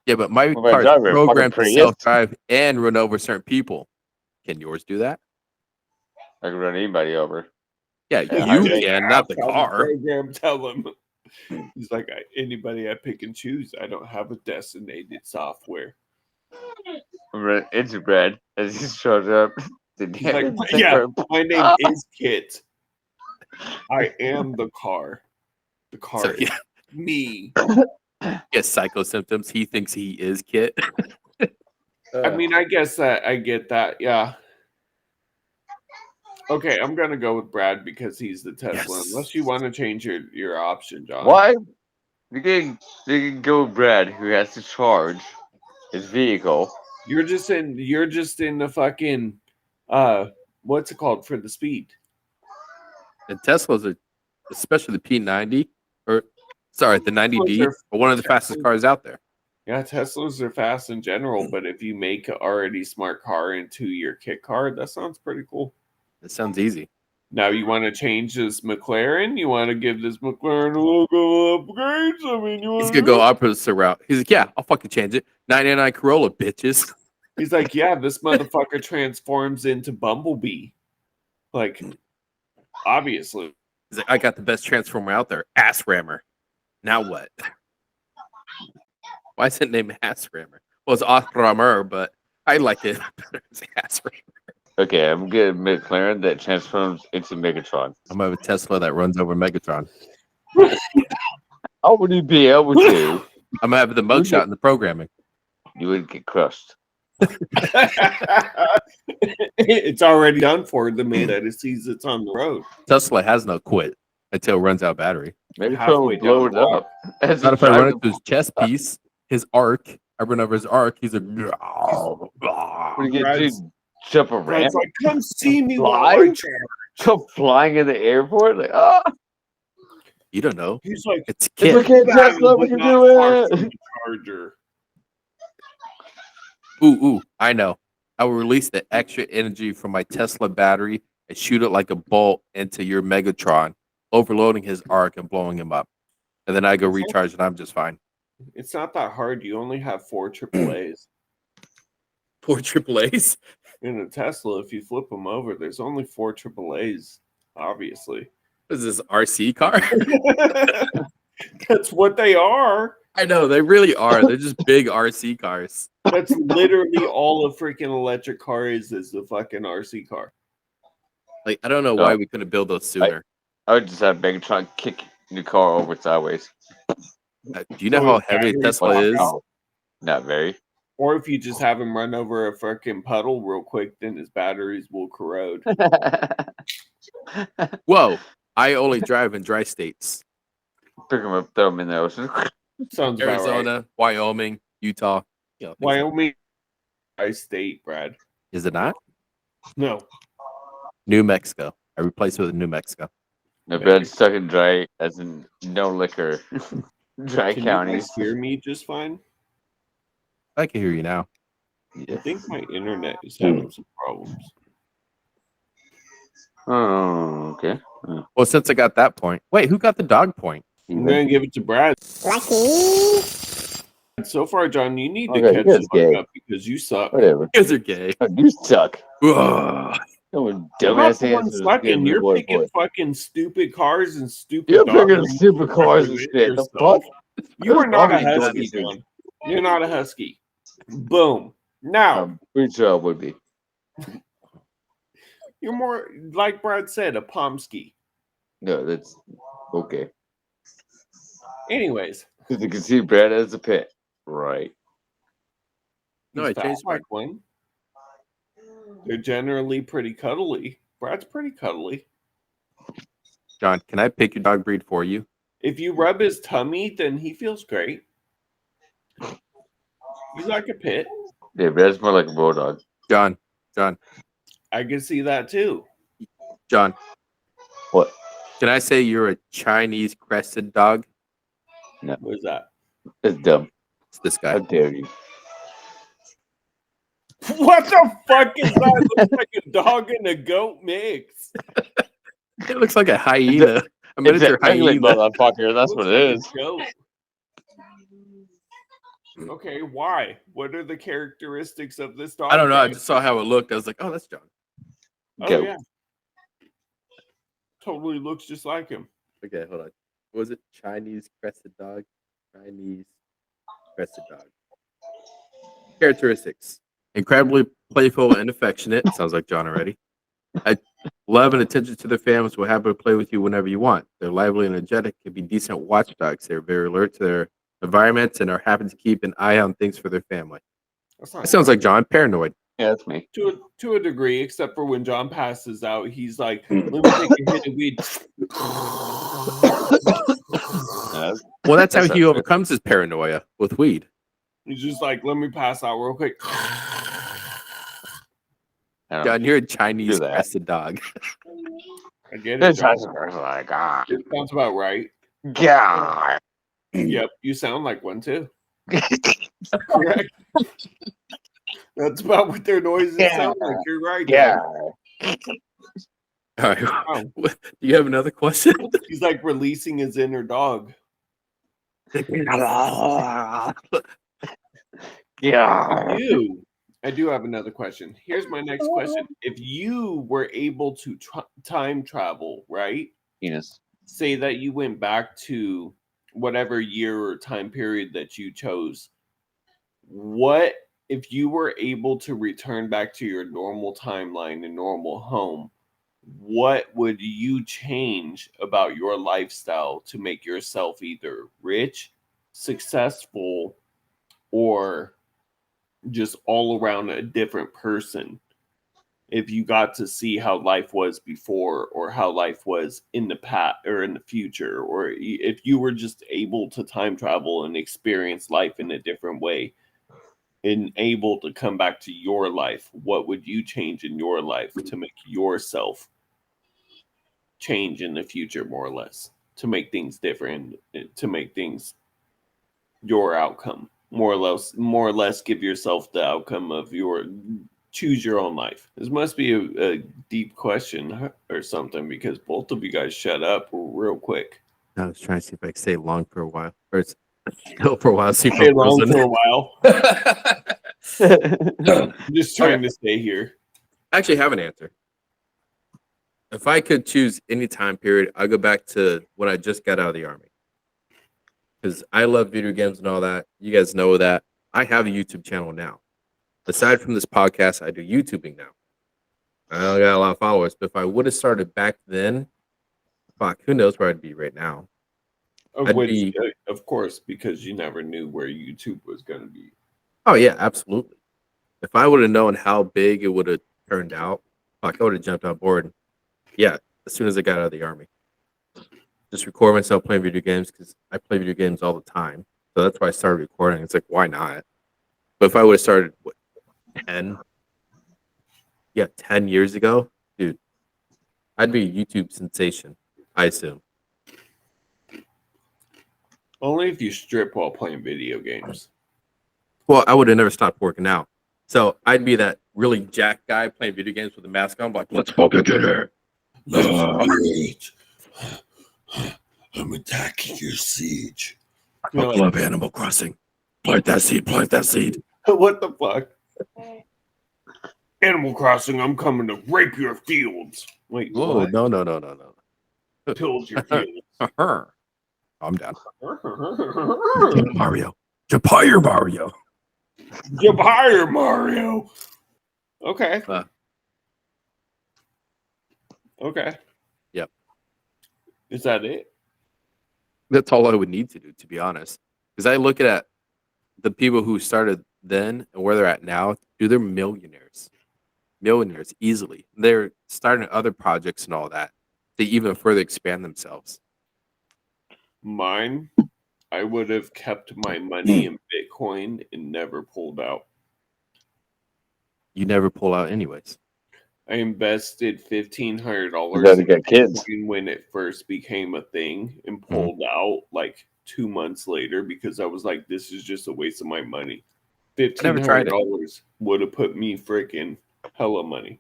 [SPEAKER 2] Yeah, but my
[SPEAKER 3] Well, my
[SPEAKER 2] car's
[SPEAKER 3] driver, fucking
[SPEAKER 2] programmed to
[SPEAKER 3] Prius.
[SPEAKER 2] self-drive and run over certain people. Can yours do that?
[SPEAKER 3] I can run anybody over.
[SPEAKER 2] Yeah,
[SPEAKER 3] Yeah,
[SPEAKER 2] you
[SPEAKER 3] I-
[SPEAKER 2] can, not the
[SPEAKER 1] Tell
[SPEAKER 2] car.
[SPEAKER 1] program, tell him. He's like, anybody I pick and choose, I don't have a designated software.
[SPEAKER 3] I'm running into Brad as he shows up.
[SPEAKER 1] He's like, yeah, my name is Kit. I am the car. The car
[SPEAKER 2] So
[SPEAKER 1] is
[SPEAKER 2] yeah,
[SPEAKER 1] me.
[SPEAKER 2] he has psycho symptoms. He thinks he is Kit.
[SPEAKER 1] I mean, I guess that I get that. Yeah. Okay, I'm gonna go with Brad because he's the Tesla.
[SPEAKER 2] Yes.
[SPEAKER 1] Unless you want to change your option, John.
[SPEAKER 3] Why? You can go with Brad, who has to charge his vehicle.
[SPEAKER 1] You're just in the fucking what's it called for the speed?
[SPEAKER 2] And Teslas are, especially the P90, or sorry, the 90D,
[SPEAKER 1] are
[SPEAKER 2] are one of the fastest cars out there.
[SPEAKER 1] Yeah, Teslas are fast in general, but if you make an already smart car into your kit car, that sounds pretty cool.
[SPEAKER 2] It sounds easy.
[SPEAKER 1] Now you want to change this McLaren? You want to give this McLaren a little upgrades? I mean,
[SPEAKER 2] He's gonna go opposite route. He's like, yeah, I'll fucking change it. 99 Corolla, bitches.
[SPEAKER 1] He's like, yeah, this motherfucker transforms into Bumblebee. Like, obviously.
[SPEAKER 2] He's like, I got the best transformer out there, Ass Rammer. Now what? Why is it named Ass Rammer? Well, it's Ass Rammer, but I like it better as Ass Rammer.
[SPEAKER 3] Okay, I'm getting McLaren that transforms into Megatron.
[SPEAKER 2] I'm gonna have a Tesla that runs over Megatron.
[SPEAKER 3] How would you be able to?
[SPEAKER 2] I'm gonna have the mugshot in the programming.
[SPEAKER 3] You would get crushed.
[SPEAKER 1] It's already done for the minute it sees it's on the road.
[SPEAKER 2] Tesla has no quit until it runs out of battery.
[SPEAKER 3] Maybe
[SPEAKER 1] Halfway
[SPEAKER 3] Megatron blow
[SPEAKER 1] down
[SPEAKER 3] it
[SPEAKER 1] the
[SPEAKER 3] up. As
[SPEAKER 2] Not
[SPEAKER 3] he
[SPEAKER 2] if I run
[SPEAKER 3] drives
[SPEAKER 2] into his chest piece, his arc. I run over his arc. He's like,
[SPEAKER 3] What do you get?
[SPEAKER 1] Brad's-
[SPEAKER 3] To jump a ramp?
[SPEAKER 1] Brad's like, come see me while
[SPEAKER 3] Fly?
[SPEAKER 1] I charge.
[SPEAKER 3] Come flying in the airport? Like, ah!
[SPEAKER 2] you don't know.
[SPEAKER 1] He's like,
[SPEAKER 2] It's
[SPEAKER 3] It's
[SPEAKER 2] Kit.
[SPEAKER 3] okay,
[SPEAKER 1] "That
[SPEAKER 3] Tesla,
[SPEAKER 1] was
[SPEAKER 3] we can
[SPEAKER 1] not
[SPEAKER 3] do
[SPEAKER 1] far from
[SPEAKER 3] it.
[SPEAKER 1] the charger."
[SPEAKER 2] Ooh, I know. I will release the extra energy from my Tesla battery and shoot it like a bolt into your Megatron, overloading his arc and blowing him up. And then I go recharge and I'm just fine.
[SPEAKER 1] It's not that hard. You only have 4 AAAs.
[SPEAKER 2] Poor AAAs.
[SPEAKER 1] In a Tesla, if you flip them over, there's only 4 AAAs, obviously.
[SPEAKER 2] What is this, RC car?
[SPEAKER 1] That's what they are.
[SPEAKER 2] I know, they really are. They're just big RC cars.
[SPEAKER 1] That's literally all a freaking electric car is the fucking RC car.
[SPEAKER 2] Like, I don't know why we couldn't build those sooner.
[SPEAKER 3] I would just have Megatron kick the car over sideways.
[SPEAKER 2] Do you know how heavy a Tesla is?
[SPEAKER 3] Not very.
[SPEAKER 1] Or if you just have him run over a freaking puddle real quick, then his batteries will corrode.
[SPEAKER 2] Whoa, I only drive in dry states.
[SPEAKER 3] Pick them up, throw them in the ocean.
[SPEAKER 1] Sounds about right.
[SPEAKER 2] Arizona, Wyoming, Utah. You know, things like-
[SPEAKER 1] Wyoming, I state, Brad.
[SPEAKER 2] Is it not?
[SPEAKER 1] No.
[SPEAKER 2] New Mexico. I replaced it with New Mexico.
[SPEAKER 3] The bed's stuck in dry, as in no liquor. Dry
[SPEAKER 1] Can
[SPEAKER 3] counties.
[SPEAKER 1] you guys hear me just fine?
[SPEAKER 2] I can hear you now.
[SPEAKER 1] I think my internet is having some problems.
[SPEAKER 3] Oh, okay.
[SPEAKER 2] Well, since I got that point, wait, who got the dog point?
[SPEAKER 1] I'm gonna give it to Brad.
[SPEAKER 4] Lucky.
[SPEAKER 1] So far, John, you need to
[SPEAKER 3] Okay,
[SPEAKER 1] catch
[SPEAKER 3] you guys
[SPEAKER 1] the fuck
[SPEAKER 3] gay.
[SPEAKER 1] up because you suck.
[SPEAKER 3] Whatever.
[SPEAKER 2] You guys are gay.
[SPEAKER 3] You suck.
[SPEAKER 2] Ugh.
[SPEAKER 3] No
[SPEAKER 1] I'm not
[SPEAKER 3] dumbass
[SPEAKER 1] the one
[SPEAKER 3] answers.
[SPEAKER 1] sucking. You're
[SPEAKER 3] boy,
[SPEAKER 1] picking
[SPEAKER 3] boy.
[SPEAKER 1] fucking stupid cars and stupid.
[SPEAKER 3] You're
[SPEAKER 1] dogs.
[SPEAKER 3] picking super cars and
[SPEAKER 1] Fucking
[SPEAKER 3] shit. The
[SPEAKER 1] yourself.
[SPEAKER 3] fuck?
[SPEAKER 1] You are not a
[SPEAKER 3] Fucking
[SPEAKER 1] husky,
[SPEAKER 3] dummy.
[SPEAKER 1] John. You're not a husky. Boom. Now
[SPEAKER 3] I'm pretty sure I would be.
[SPEAKER 1] you're more like Brad said, a Pomsky.
[SPEAKER 3] No, that's okay.
[SPEAKER 1] Anyways,
[SPEAKER 3] Because you can see Brad as a pet. Right.
[SPEAKER 2] No,
[SPEAKER 1] he's
[SPEAKER 2] I changed
[SPEAKER 1] fat
[SPEAKER 2] my.
[SPEAKER 1] like one. They're generally pretty cuddly. Brad's pretty cuddly.
[SPEAKER 2] John, can I pick your dog breed for you?
[SPEAKER 1] If you rub his tummy, then he feels great. He's like a pit.
[SPEAKER 3] Yeah, Brad's more like a bulldog.
[SPEAKER 2] John,
[SPEAKER 1] I can see that too.
[SPEAKER 2] John.
[SPEAKER 3] What?
[SPEAKER 2] Can I say you're a Chinese crested dog?
[SPEAKER 1] What is that?
[SPEAKER 3] It's dumb.
[SPEAKER 2] It's this
[SPEAKER 3] How
[SPEAKER 2] guy.
[SPEAKER 3] dare you?
[SPEAKER 1] What the fuck is that? It looks like a dog and a goat mix.
[SPEAKER 2] It looks like a hyena. A
[SPEAKER 3] It's
[SPEAKER 2] miniature
[SPEAKER 3] an ugly
[SPEAKER 2] hyena.
[SPEAKER 3] motherfucker. That's
[SPEAKER 1] Looks
[SPEAKER 3] what it
[SPEAKER 1] like
[SPEAKER 3] is.
[SPEAKER 1] a goat. Okay, why? What are the characteristics of this dog?
[SPEAKER 2] I don't know. I
[SPEAKER 1] Brad?
[SPEAKER 2] just saw how it looked. I was like, oh, that's John.
[SPEAKER 1] Oh
[SPEAKER 3] Goat.
[SPEAKER 1] yeah, totally looks just like him.
[SPEAKER 2] Okay, hold on. What was it? Chinese crested dog? Chinese crested dog. Characteristics. Incredibly playful and affectionate. Sounds like John already. Love and attention to their families will happily play with you whenever you want. They're lively and energetic, can be decent watchdogs. They're very alert to their environments and are happy to keep an eye on things for their family.
[SPEAKER 1] That's
[SPEAKER 2] That
[SPEAKER 1] not
[SPEAKER 2] sounds like John, paranoid.
[SPEAKER 3] Yeah, that's me.
[SPEAKER 1] to a degree, except for when John passes out, he's like, "Let me take a hit of weed."
[SPEAKER 3] Yeah,
[SPEAKER 2] Well, that's how
[SPEAKER 3] That's
[SPEAKER 2] he
[SPEAKER 3] not
[SPEAKER 2] overcomes his paranoia with weed.
[SPEAKER 1] He's just like, "Let me pass out real quick."
[SPEAKER 3] I don't
[SPEAKER 2] John, you're a Chinese
[SPEAKER 3] do that.
[SPEAKER 2] crested dog.
[SPEAKER 1] I get it.
[SPEAKER 3] This
[SPEAKER 1] John.
[SPEAKER 3] has a like, ah,
[SPEAKER 1] It sounds about right.
[SPEAKER 3] yeah.
[SPEAKER 1] Yep, you sound like one too. Correct. That's about what their noises sound like. You're right.
[SPEAKER 3] Yeah.
[SPEAKER 1] John.
[SPEAKER 2] All right.
[SPEAKER 1] Wow.
[SPEAKER 2] Do you have another question?
[SPEAKER 1] He's like releasing his inner dog.
[SPEAKER 3] Yeah.
[SPEAKER 1] I do have another question. Here's my next question. If you were able to time travel, right?
[SPEAKER 3] Penis.
[SPEAKER 1] Say that you went back to whatever year or time period that you chose. What if you were able to return back to your normal timeline and normal home? What would you change about your lifestyle to make yourself either rich, successful, or just all around a different person? If you got to see how life was before or how life was in the past or in the future, or if you were just able to time travel and experience life in a different way and able to come back to your life, what would you change in your life to make yourself change in the future, more or less, to make things different, to make things your outcome, more or less give yourself the outcome of your choose your own life? This must be a deep question or something, because both of you guys shut up real quick.
[SPEAKER 2] I was trying to see if I could stay long for a while. Or still for a while. See if
[SPEAKER 1] Stay
[SPEAKER 2] I'm
[SPEAKER 1] long
[SPEAKER 2] frozen.
[SPEAKER 1] for a while. I'm just trying to stay here.
[SPEAKER 2] I actually have an answer. If I could choose any time period, I'd go back to when I just got out of the army. Because I love video games and all that. You guys know that. I have a YouTube channel now. Aside from this podcast, I do YouTubing now. I don't got a lot of followers, but if I would have started back then, fuck, who knows where I'd be right now.
[SPEAKER 1] Of course, because you never knew where YouTube was going to be.
[SPEAKER 2] Oh, yeah, absolutely. If I would have known how big it would have turned out, fuck, I would have jumped on board. Yeah, as soon as I got out of the army. Just record myself playing video games because I play video games all the time. So that's why I started recording. It's like, why not? But if I would have started, 10 years ago, dude, I'd be a YouTube sensation, I assume.
[SPEAKER 1] Only if you strip while playing video games.
[SPEAKER 2] Well, I would have never stopped working out. So I'd be that really jacked guy playing video games with a mask on, like, let's fucking get her.
[SPEAKER 1] I'm attacking your siege.
[SPEAKER 2] I love Animal Crossing. Plant that seed, plant that seed.
[SPEAKER 1] What the fuck? Animal Crossing, I'm coming to rape your fields. Wait,
[SPEAKER 2] Oh,
[SPEAKER 1] what?
[SPEAKER 2] no.
[SPEAKER 1] Pillage your fields.
[SPEAKER 2] I'm down. Mario. Japire Mario.
[SPEAKER 1] Japire Mario. Okay. Okay.
[SPEAKER 2] Yep.
[SPEAKER 1] Is that it?
[SPEAKER 2] That's all I would need to do, to be honest. Because I look at the people who started then and where they're at now, dude, they're millionaires. Millionaires, easily. They're starting other projects and all that to even further expand themselves.
[SPEAKER 1] Mine, I would have kept my money in Bitcoin and never pulled out.
[SPEAKER 2] You never pull out anyways.
[SPEAKER 1] I invested $1,500
[SPEAKER 3] You gotta get kids.
[SPEAKER 1] when it first became a thing and pulled out like 2 months later because I was like, this is just a waste of my money. $1,500 would have put me freaking hella money,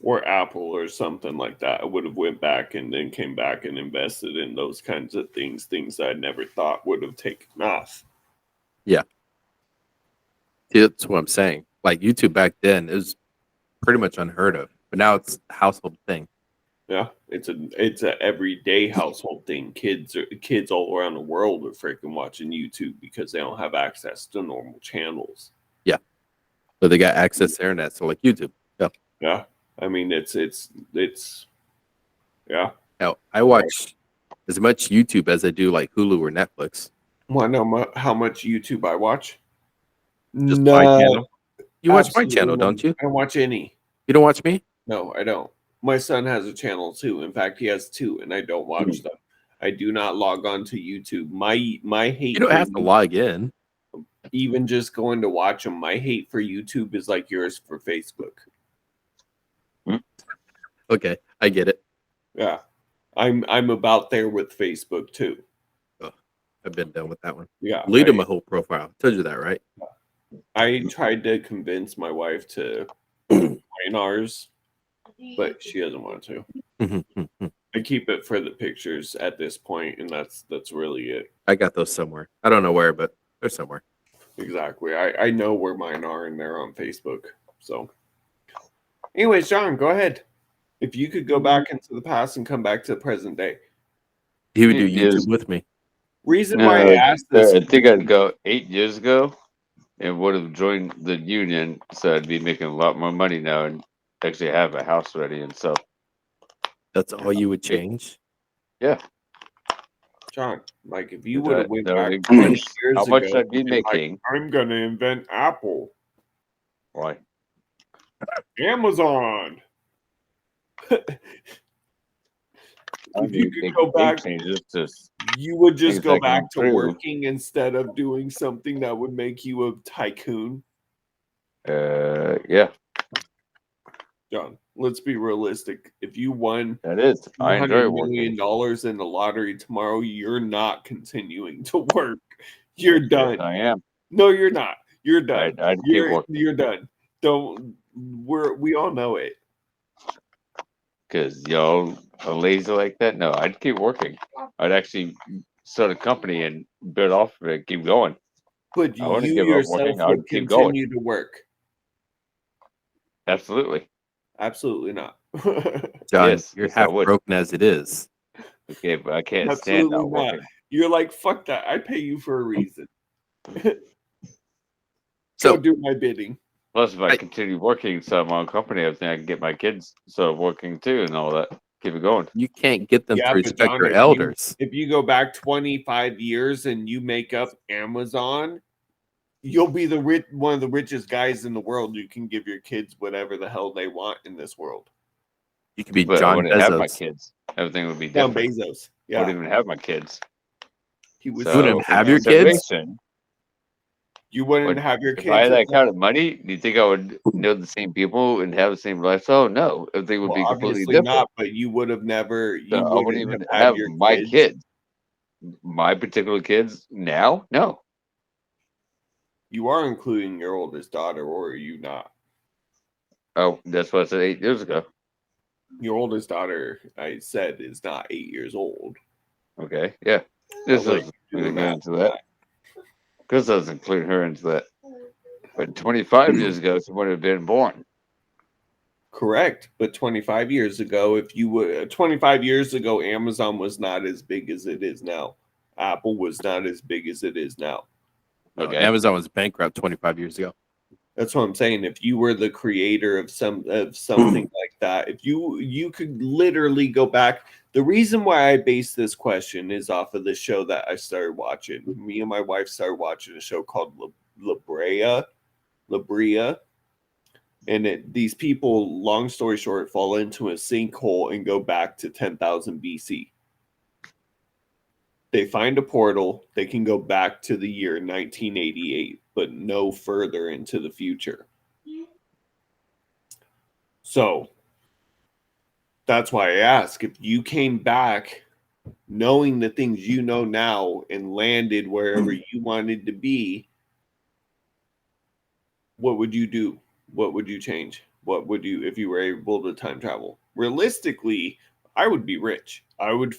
[SPEAKER 1] or Apple or something like that. I would have went back and then came back and invested in those kinds of things I never thought would have taken off.
[SPEAKER 2] Yeah. That's what I'm saying. Like YouTube back then, it was pretty much unheard of, but now it's a household thing.
[SPEAKER 1] Yeah, it's a everyday household thing. Kids all around the world are freaking watching YouTube because they don't have access to normal channels.
[SPEAKER 2] Yeah, but they got access to internet, so like YouTube. Yeah.
[SPEAKER 1] Yeah, I mean, it's yeah.
[SPEAKER 2] Hell, I watch as much YouTube as I do like Hulu or Netflix.
[SPEAKER 1] Want to know how much YouTube I watch?
[SPEAKER 2] Just my
[SPEAKER 1] No,
[SPEAKER 2] channel. You watch my
[SPEAKER 1] absolutely
[SPEAKER 2] channel,
[SPEAKER 1] not.
[SPEAKER 2] don't you?
[SPEAKER 1] I don't watch any.
[SPEAKER 2] You don't watch me?
[SPEAKER 1] No, I don't. My son has a channel too. In fact, he has two, and I don't watch them. I do not log on to YouTube. My hate.
[SPEAKER 2] You don't
[SPEAKER 1] for
[SPEAKER 2] have to log in.
[SPEAKER 1] even just going to watch them. My hate for YouTube is like yours for Facebook.
[SPEAKER 2] Okay, I get it.
[SPEAKER 1] Yeah, I'm about there with Facebook too.
[SPEAKER 2] I've been done with that one.
[SPEAKER 1] Yeah,
[SPEAKER 2] Deleted my whole profile. Told you that, right?
[SPEAKER 1] I tried to convince my wife to join ours, but she doesn't want to. I keep it for the pictures at this point, and that's really it.
[SPEAKER 2] I got those somewhere. I don't know where, but they're somewhere.
[SPEAKER 1] Exactly. I know where mine are, and they're on Facebook. So, anyways, John, go ahead. If you could go back into the past and come back to the present day.
[SPEAKER 2] He would do
[SPEAKER 3] Yes.
[SPEAKER 2] YouTube with me.
[SPEAKER 1] Reason why I asked this.
[SPEAKER 3] I think I'd go 8 years ago and would have joined the union, so I'd be making a lot more money now and actually have a house ready and so.
[SPEAKER 2] That's all you would change?
[SPEAKER 3] Yeah.
[SPEAKER 1] John, like if you
[SPEAKER 3] That-
[SPEAKER 1] would have went
[SPEAKER 3] that
[SPEAKER 1] back
[SPEAKER 3] would
[SPEAKER 1] 20
[SPEAKER 3] increase
[SPEAKER 1] years
[SPEAKER 3] how much
[SPEAKER 1] ago,
[SPEAKER 3] I'd be
[SPEAKER 1] you'd like,
[SPEAKER 3] making.
[SPEAKER 1] I'm gonna invent Apple,
[SPEAKER 3] Why?
[SPEAKER 1] Amazon.
[SPEAKER 3] I
[SPEAKER 1] If you
[SPEAKER 3] mean,
[SPEAKER 1] could
[SPEAKER 3] big-
[SPEAKER 1] go
[SPEAKER 3] big
[SPEAKER 1] back,
[SPEAKER 3] changes to
[SPEAKER 1] you would just
[SPEAKER 3] things
[SPEAKER 1] go
[SPEAKER 3] I can
[SPEAKER 1] back to
[SPEAKER 3] improve.
[SPEAKER 1] working instead of doing something that would make you a tycoon.
[SPEAKER 3] yeah,
[SPEAKER 1] John, let's be realistic. If you won
[SPEAKER 3] that is. I enjoy
[SPEAKER 1] $100
[SPEAKER 3] working.
[SPEAKER 1] million in the lottery tomorrow, you're not continuing to work. You're done.
[SPEAKER 3] I am.
[SPEAKER 1] No, you're not. You're done.
[SPEAKER 3] I'd keep
[SPEAKER 1] You're
[SPEAKER 3] working
[SPEAKER 1] you're done. Don't. We all know it.
[SPEAKER 3] because y'all are lazy like that. No, I'd keep working. I'd actually start a company and build off of it, keep going.
[SPEAKER 1] But
[SPEAKER 3] I wouldn't
[SPEAKER 1] you
[SPEAKER 3] give up
[SPEAKER 1] yourself
[SPEAKER 3] working. I
[SPEAKER 1] would
[SPEAKER 3] would keep going.
[SPEAKER 1] continue to work.
[SPEAKER 3] Absolutely.
[SPEAKER 1] Absolutely not.
[SPEAKER 2] John,
[SPEAKER 3] Yes,
[SPEAKER 2] you're
[SPEAKER 3] yes, I
[SPEAKER 2] half
[SPEAKER 3] would.
[SPEAKER 2] broken as it is.
[SPEAKER 3] Okay, but I can't stand
[SPEAKER 1] Absolutely
[SPEAKER 3] not
[SPEAKER 1] not.
[SPEAKER 3] working.
[SPEAKER 1] You're like, fuck that. I pay you for a reason.
[SPEAKER 2] So-
[SPEAKER 1] Go do my bidding.
[SPEAKER 3] Plus, if I continue working, so my own company, I think I can get my kids so working too and all that. Keep it going.
[SPEAKER 2] You can't get them
[SPEAKER 1] Yeah,
[SPEAKER 2] to
[SPEAKER 1] but
[SPEAKER 2] respect
[SPEAKER 1] John,
[SPEAKER 2] your
[SPEAKER 1] if you-
[SPEAKER 2] elders.
[SPEAKER 1] If you go back 25 years and you make up Amazon, you'll be one of the richest guys in the world. You can give your kids whatever the hell they want in this world.
[SPEAKER 2] You could be
[SPEAKER 3] But I
[SPEAKER 2] John
[SPEAKER 3] wouldn't have my
[SPEAKER 2] Bezos.
[SPEAKER 3] kids. Everything would be
[SPEAKER 1] Jeff
[SPEAKER 3] different.
[SPEAKER 1] Bezos.
[SPEAKER 3] I
[SPEAKER 1] Yeah,
[SPEAKER 3] wouldn't even have my kids.
[SPEAKER 1] he was.
[SPEAKER 3] So,
[SPEAKER 2] wouldn't have your
[SPEAKER 3] in
[SPEAKER 2] kids?
[SPEAKER 3] situation,
[SPEAKER 1] You wouldn't
[SPEAKER 3] Would-
[SPEAKER 1] have your kids.
[SPEAKER 3] If I had that
[SPEAKER 1] if-
[SPEAKER 3] kind of money, do you think I would know the same people and have the same lifestyle? No, everything would
[SPEAKER 1] well,
[SPEAKER 3] be completely
[SPEAKER 1] obviously
[SPEAKER 3] different.
[SPEAKER 1] not. But you would have never. You
[SPEAKER 3] So I wouldn't
[SPEAKER 1] wouldn't
[SPEAKER 3] even
[SPEAKER 1] have
[SPEAKER 3] have
[SPEAKER 1] your
[SPEAKER 3] my kids. My particular kids now? No.
[SPEAKER 1] You are including your oldest daughter, or are you not?
[SPEAKER 3] Oh, that's what I said 8 years ago.
[SPEAKER 1] Your oldest daughter, I said, is not 8 years old.
[SPEAKER 3] Okay, yeah. This
[SPEAKER 1] I'll let
[SPEAKER 3] doesn't
[SPEAKER 1] you do the
[SPEAKER 3] really go
[SPEAKER 1] math
[SPEAKER 3] into
[SPEAKER 1] on
[SPEAKER 3] that. This doesn't include her into that. But 25 years ago, she would have been born.
[SPEAKER 1] Correct, but 25 years ago, if you would 25 years ago, Amazon was not as big as it is now. Apple was not as big as it is now.
[SPEAKER 2] No,
[SPEAKER 3] Okay.
[SPEAKER 2] Amazon was bankrupt 25 years ago.
[SPEAKER 1] That's what I'm saying. If you were the creator of something like that, if you could literally go back. The reason why I base this question is off of the show that I started watching. Me and my wife started watching a show called La Brea. And these people, long story short, fall into a sinkhole and go back to 10,000 BC. They find a portal. They can go back to the year 1988, but no further into the future. So that's why I ask, if you came back knowing the things you know now and landed wherever you wanted to be, what would you do? What would you change? What would you, if you were able to time travel? Realistically, I would be rich. I would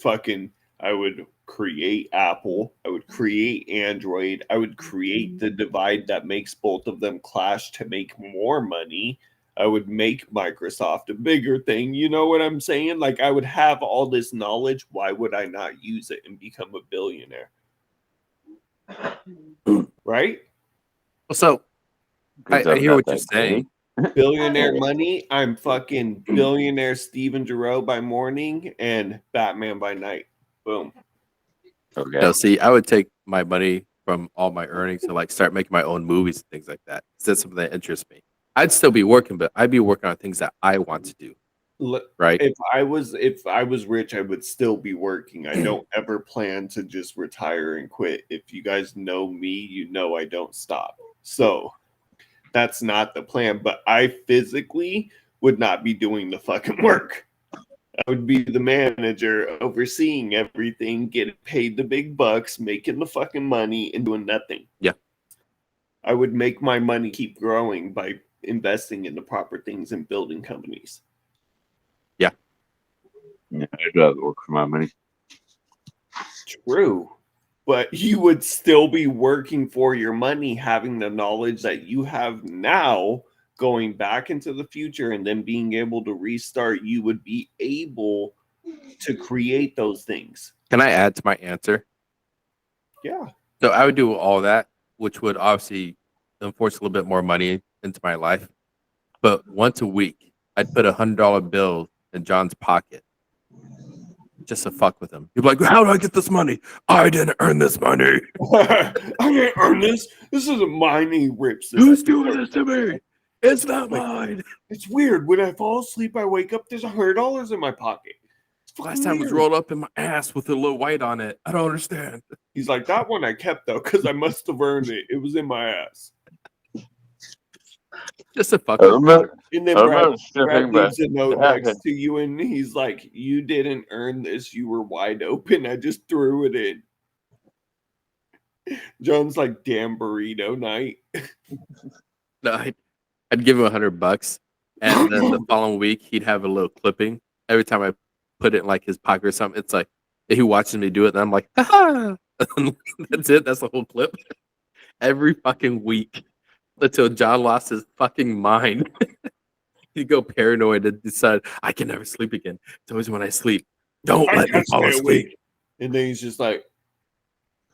[SPEAKER 1] create Apple. I would create Android. I would create the divide that makes both of them clash to make more money. I would make Microsoft a bigger thing. You know what I'm saying? Like, I would have all this knowledge. Why would I not use it and become a billionaire? Right?
[SPEAKER 2] So,
[SPEAKER 3] 'Cause
[SPEAKER 2] I
[SPEAKER 3] I'm
[SPEAKER 2] hear
[SPEAKER 3] not
[SPEAKER 2] what you're
[SPEAKER 3] that
[SPEAKER 2] saying.
[SPEAKER 1] billionaire money. I'm fucking billionaire Steven Giroux by morning and Batman by night. Boom.
[SPEAKER 3] Okay.
[SPEAKER 2] No, see, I would take my money from all my earnings and like start making my own movies and things like that. 'Cause that's something that interests me. I'd still be working, but I'd be working on things that I want to do. Right?
[SPEAKER 1] If I was rich, I would still be working. I don't ever plan to just retire and quit. If you guys know me, you know I don't stop. So that's not the plan. But I physically would not be doing the fucking work. I would be the manager overseeing everything, getting paid the big bucks, making the fucking money, and doing nothing.
[SPEAKER 2] Yeah.
[SPEAKER 1] I would make my money keep growing by investing in the proper things and building companies.
[SPEAKER 3] Yeah, I'd rather work for my money.
[SPEAKER 1] True. But you would still be working for your money, having the knowledge that you have now, going back into the future and then being able to restart. You would be able to create those things.
[SPEAKER 2] Can I add to my answer?
[SPEAKER 1] Yeah.
[SPEAKER 2] So I would do all that, which would obviously enforce a little bit more money into my life. But once a week, I'd put $100 bill in John's pocket just to fuck with him. He'd be like, "How do I get this money? I didn't earn this money.
[SPEAKER 1] I didn't earn this. This isn't mine." He rips this.
[SPEAKER 2] Who's doing this to me? It's not mine."
[SPEAKER 1] It's weird. When I fall asleep, I wake up, there's $100 in my pocket. It's fucking
[SPEAKER 2] Last time it was
[SPEAKER 1] weird.
[SPEAKER 2] rolled up in my ass with a little white on it. I don't understand.
[SPEAKER 1] He's like, that one I kept though, because I must have earned it. It was in my ass.
[SPEAKER 2] Just to fuck
[SPEAKER 3] I
[SPEAKER 2] with him.
[SPEAKER 3] remember,
[SPEAKER 1] And then
[SPEAKER 3] I
[SPEAKER 1] Brad
[SPEAKER 3] remember stripping back.
[SPEAKER 1] leaves a note
[SPEAKER 3] Yeah,
[SPEAKER 1] next to you, and he's like, "You didn't earn this. You were wide open. I just threw it in." John's like, "Damn burrito night."
[SPEAKER 2] No, I'd give him $100, and then the following week he'd have a little clipping. Every time I put it in like his pocket or something, it's like he watches me do it, and I'm like, "Ha!" That's it. That's the whole clip. Every fucking week until John lost his fucking mind. He'd go paranoid and decide I can never sleep again. It's always when I sleep. Don't
[SPEAKER 1] I
[SPEAKER 2] let me
[SPEAKER 1] can't
[SPEAKER 2] fall
[SPEAKER 1] stay
[SPEAKER 2] asleep.
[SPEAKER 1] awake. And then he's just like,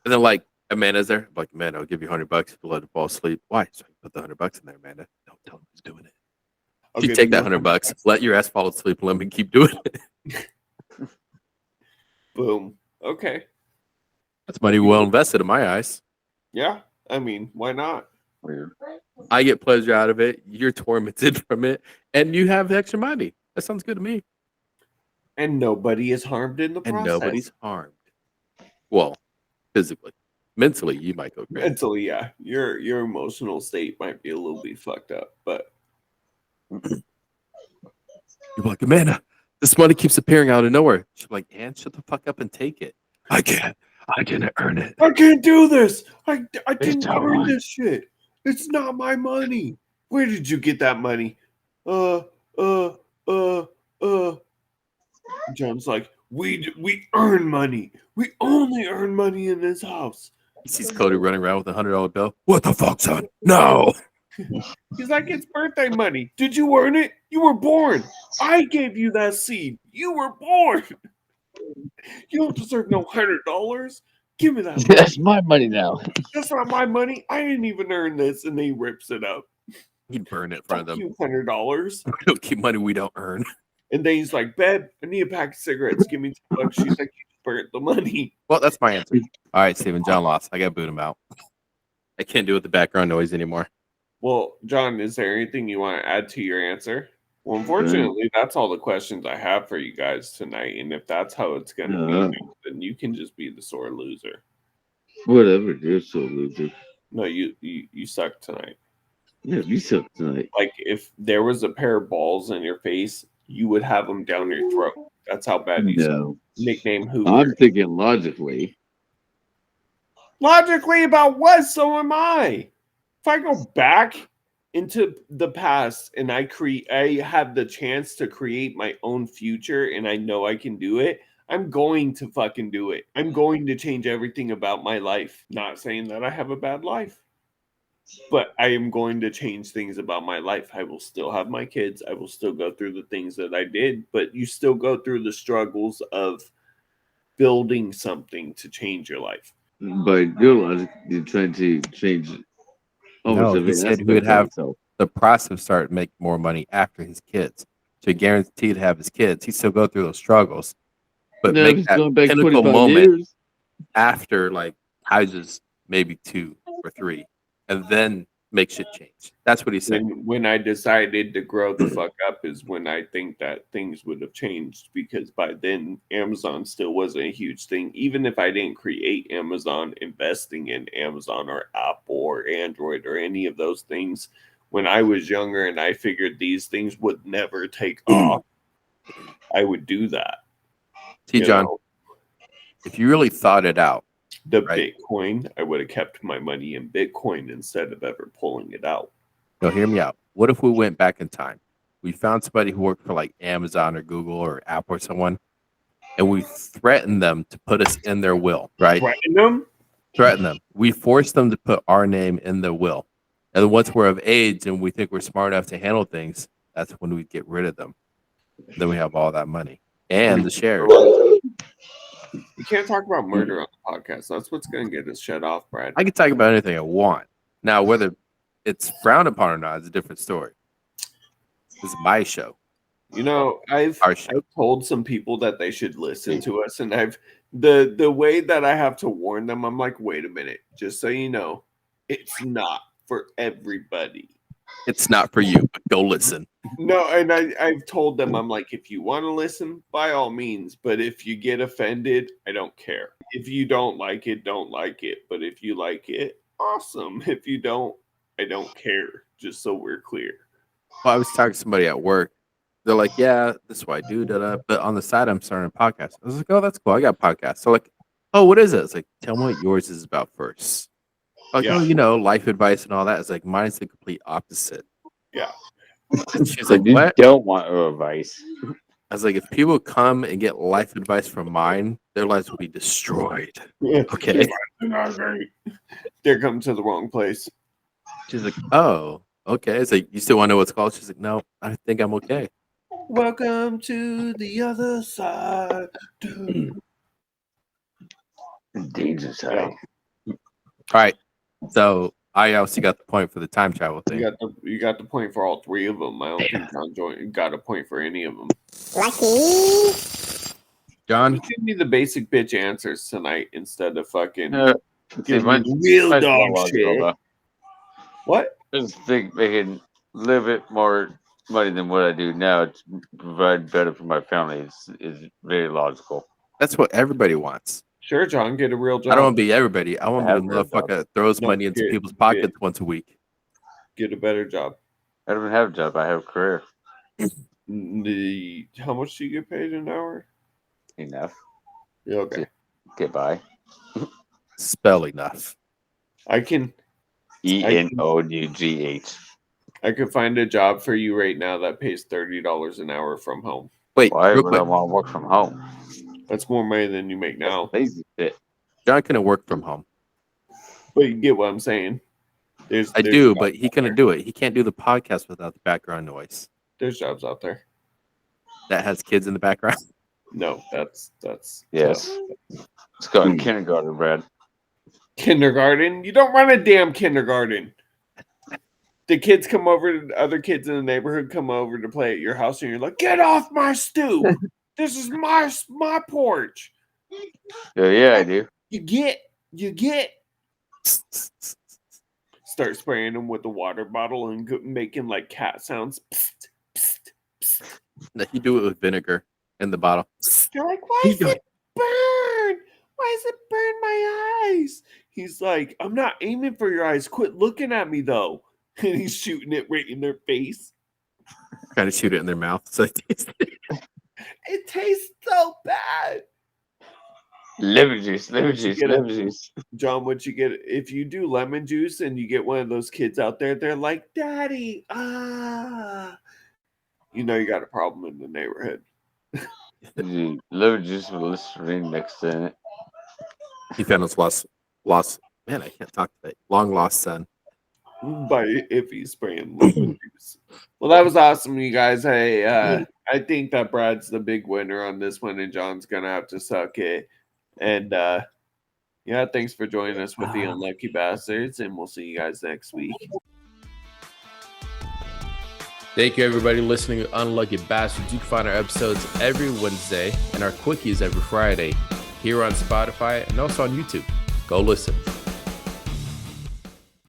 [SPEAKER 2] And then like Amanda's there. I'm like, "Amanda, I'll give you $100 if you let him fall asleep." "Why?" "So I can put the $100 in there, Amanda." "Don't tell him who's doing it."
[SPEAKER 1] "I'll
[SPEAKER 2] You
[SPEAKER 1] give
[SPEAKER 2] take
[SPEAKER 1] you
[SPEAKER 2] that $100, let your ass fall asleep, and let me keep doing it.
[SPEAKER 1] Boom. Okay.
[SPEAKER 2] That's money well invested in my eyes.
[SPEAKER 1] Yeah. I mean, why not?
[SPEAKER 3] Weird.
[SPEAKER 2] I get pleasure out of it. You're tormented from it, and you have extra money. That sounds good to me.
[SPEAKER 1] And nobody is harmed in the
[SPEAKER 2] And
[SPEAKER 1] process.
[SPEAKER 2] nobody's harmed. Well, physically, mentally, you might go crazy.
[SPEAKER 1] Mentally, yeah. Your emotional state might be a little bit fucked up, but
[SPEAKER 2] You're like, "Amanda, this money keeps appearing out of nowhere." She's like, "Ann, shut the fuck up and take it." "I can't. I didn't earn it."
[SPEAKER 1] I can't do this. I didn't
[SPEAKER 3] not
[SPEAKER 1] earn
[SPEAKER 3] mine.
[SPEAKER 1] this shit. It's not my money. Where did you get that money? John's like, we earn money. We only earn money in this house.
[SPEAKER 2] He sees Cody running around with a $100 bill. "What the fuck, son? No."
[SPEAKER 1] He's like, it's birthday money. Did you earn it? You were born. I gave you that seed. You were born. You don't deserve no $100. Give me that money.
[SPEAKER 3] That's my money now.
[SPEAKER 1] That's not my money. I didn't even earn this. And then he rips it up.
[SPEAKER 2] He'd burn it in front
[SPEAKER 1] Fuck
[SPEAKER 2] of them.
[SPEAKER 1] you, $100.
[SPEAKER 2] We don't keep money we don't earn.
[SPEAKER 1] And then he's like, "Babe, I need a pack of cigarettes. Give me $2." She's like, "You burnt the money."
[SPEAKER 2] Well, that's my answer. All right, Steven, John lost. I got to boot him out. I can't do it with the background noise anymore.
[SPEAKER 1] Well, John, is there anything you want to add to your answer? Well, unfortunately, that's all the questions I have for you guys tonight. And if that's how it's going to be, then you can just be the sore loser.
[SPEAKER 3] Whatever, you're so loser.
[SPEAKER 1] No, you suck tonight.
[SPEAKER 3] Yeah, you suck tonight.
[SPEAKER 1] Like, if there was a pair of balls in your face, you would have them down your throat. That's how bad you suck.
[SPEAKER 3] No,
[SPEAKER 1] Nickname who?
[SPEAKER 3] I'm thinking logically.
[SPEAKER 1] Logically about what? So am I. If I go back into the past and I have the chance to create my own future and I know I can do it, I'm going to fucking do it. I'm going to change everything about my life. Not saying that I have a bad life, but I am going to change things about my life. I will still have my kids. I will still go through the things that I did, but you still go through the struggles of building something to change your life.
[SPEAKER 3] By your logic, you're trying to change almost
[SPEAKER 2] No, he
[SPEAKER 3] every
[SPEAKER 2] said he
[SPEAKER 3] aspect
[SPEAKER 2] would
[SPEAKER 3] of
[SPEAKER 2] have-
[SPEAKER 3] himself.
[SPEAKER 2] the process started making more money after his kids. So guaranteed to have his kids. He still go through those struggles, but
[SPEAKER 3] No,
[SPEAKER 2] make
[SPEAKER 3] he's
[SPEAKER 2] that
[SPEAKER 3] going back
[SPEAKER 2] pinnacle
[SPEAKER 3] 25
[SPEAKER 2] moment
[SPEAKER 3] years.
[SPEAKER 2] after like houses maybe 2 or 3, and then make shit change. That's what he's saying.
[SPEAKER 1] When I decided to grow the fuck up is when I think that things would have changed, because by then Amazon still wasn't a huge thing. Even if I didn't create Amazon, investing in Amazon or Apple or Android or any of those things, when I was younger and I figured these things would never take off, I would do that.
[SPEAKER 2] See,
[SPEAKER 1] You
[SPEAKER 2] John,
[SPEAKER 1] know,
[SPEAKER 2] if you really thought it out,
[SPEAKER 1] the
[SPEAKER 2] right.
[SPEAKER 1] Bitcoin, I would have kept my money in Bitcoin instead of ever pulling it out.
[SPEAKER 2] no, hear me out. What if we went back in time? We found somebody who worked for like Amazon or Google or Apple or someone, and we threatened them to put us in their will, right?
[SPEAKER 1] Threaten them?
[SPEAKER 2] Threaten them. We forced them to put our name in their will. And then once we're of age and we think we're smart enough to handle things, that's when we get rid of them. Then we have all that money and the shares.
[SPEAKER 1] You can't talk about murder on the podcast. That's what's going to get us shut off, Brad.
[SPEAKER 2] I can talk about anything I want. Now, whether it's frowned upon or not is a different story. This is my show.
[SPEAKER 1] You know, I've
[SPEAKER 2] Our show.
[SPEAKER 1] told some people that they should listen to us, and I've the way that I have to warn them, I'm like, wait a minute, just so you know, it's not for everybody.
[SPEAKER 2] It's not for you, but go listen.
[SPEAKER 1] No, and I've told them, I'm like, if you want to listen, by all means, but if you get offended, I don't care. If you don't like it, don't like it. But if you like it, awesome. If you don't, I don't care. Just so we're clear.
[SPEAKER 2] Well, I was talking to somebody at work. They're like, yeah, this is what I do. Da-da. But on the side, I'm starting a podcast. I was like, oh, that's cool. I got a podcast. So like, oh, what is it? It's like, tell me what yours is about first. Like,
[SPEAKER 1] Yeah.
[SPEAKER 2] oh, you know, life advice and all that. It's like, mine's the complete opposite.
[SPEAKER 1] Yeah.
[SPEAKER 2] She's like,
[SPEAKER 3] You
[SPEAKER 2] what?
[SPEAKER 3] don't want advice.
[SPEAKER 2] I was like, if people come and get life advice from mine, their lives will be destroyed. Okay.
[SPEAKER 1] They're not great. They're coming to the wrong place.
[SPEAKER 2] She's like, oh, okay. It's like, you still want to know what's called? She's like, no, I think I'm okay.
[SPEAKER 1] Welcome to the other side.
[SPEAKER 3] Danger side.
[SPEAKER 2] All right. So I also got the point for the time travel thing.
[SPEAKER 1] You got the point for all three of them. I don't think John got a point for any of them.
[SPEAKER 2] John,
[SPEAKER 1] Give me the basic bitch answers tonight instead of fucking
[SPEAKER 3] See,
[SPEAKER 1] give me
[SPEAKER 3] mine's-
[SPEAKER 1] real
[SPEAKER 3] mine's
[SPEAKER 1] dog
[SPEAKER 3] more logical,
[SPEAKER 1] shit.
[SPEAKER 3] though.
[SPEAKER 1] What?
[SPEAKER 3] I just think making a little bit more money than what I do now to provide better for my family is very logical.
[SPEAKER 2] that's what everybody wants.
[SPEAKER 1] Sure, John, get a real job.
[SPEAKER 2] I don't want to be everybody. I want to be the
[SPEAKER 3] I have a
[SPEAKER 2] motherfucker that throws
[SPEAKER 1] No,
[SPEAKER 2] money into
[SPEAKER 1] get-
[SPEAKER 2] people's pockets once a week.
[SPEAKER 1] Get a better job.
[SPEAKER 3] I don't have a job. I have a career.
[SPEAKER 1] How much do you get paid an hour?
[SPEAKER 3] Enough.
[SPEAKER 1] Yeah, okay.
[SPEAKER 3] Get by.
[SPEAKER 2] Spell enough.
[SPEAKER 1] I can
[SPEAKER 3] ENOUGH.
[SPEAKER 1] I could find a job for you right now that pays $30 an hour from home.
[SPEAKER 2] Wait,
[SPEAKER 3] Why
[SPEAKER 2] real
[SPEAKER 3] would I
[SPEAKER 2] quick.
[SPEAKER 3] want to work from home?
[SPEAKER 1] That's more money than you make now.
[SPEAKER 3] Lazy shit.
[SPEAKER 2] John can work from home.
[SPEAKER 1] But you get what I'm saying. There's
[SPEAKER 2] I do,
[SPEAKER 1] jobs
[SPEAKER 2] but he
[SPEAKER 1] out
[SPEAKER 2] couldn't
[SPEAKER 1] there.
[SPEAKER 2] do it. He can't do the podcast without the background noise.
[SPEAKER 1] There's jobs out there.
[SPEAKER 2] That has kids in the background.
[SPEAKER 1] No, that's
[SPEAKER 3] Yes. Let's go in kindergarten, Brad.
[SPEAKER 1] kindergarten. You don't run a damn kindergarten. The kids come over, other kids in the neighborhood come over to play at your house, and you're like, "Get off my stoop! This is my porch."
[SPEAKER 3] Yeah, I do.
[SPEAKER 1] You get. Start spraying them with the water bottle and making like cat sounds. Psst, psst, psst.
[SPEAKER 2] No, you do it with vinegar in the bottle.
[SPEAKER 1] You're like, why is it burn? Why does it burn my eyes? He's like, I'm not aiming for your eyes. Quit looking at me though. And he's shooting it right in their face.
[SPEAKER 2] Kind of shoot it in their mouth. So
[SPEAKER 1] It tastes so bad.
[SPEAKER 3] Lemon juice.
[SPEAKER 1] John, what you get if you do lemon juice and you get one of those kids out there, they're like, Daddy, you know you got a problem in the neighborhood.
[SPEAKER 3] Dude, lemon juice with Listerine mixed in it.
[SPEAKER 2] he found his lost. Man, I can't talk today. Long lost son.
[SPEAKER 1] By if he's spraying lemon juice. Well, that was awesome, you guys. I think that Brad's the big winner on this one, and John's gonna have to suck it. And yeah, thanks for joining us with the Unlucky Bastards, and we'll see you guys next week.
[SPEAKER 2] Thank you, everybody, listening to Unlucky Bastards. You can find our episodes every Wednesday and our quickies every Friday here on Spotify and also on YouTube. Go listen.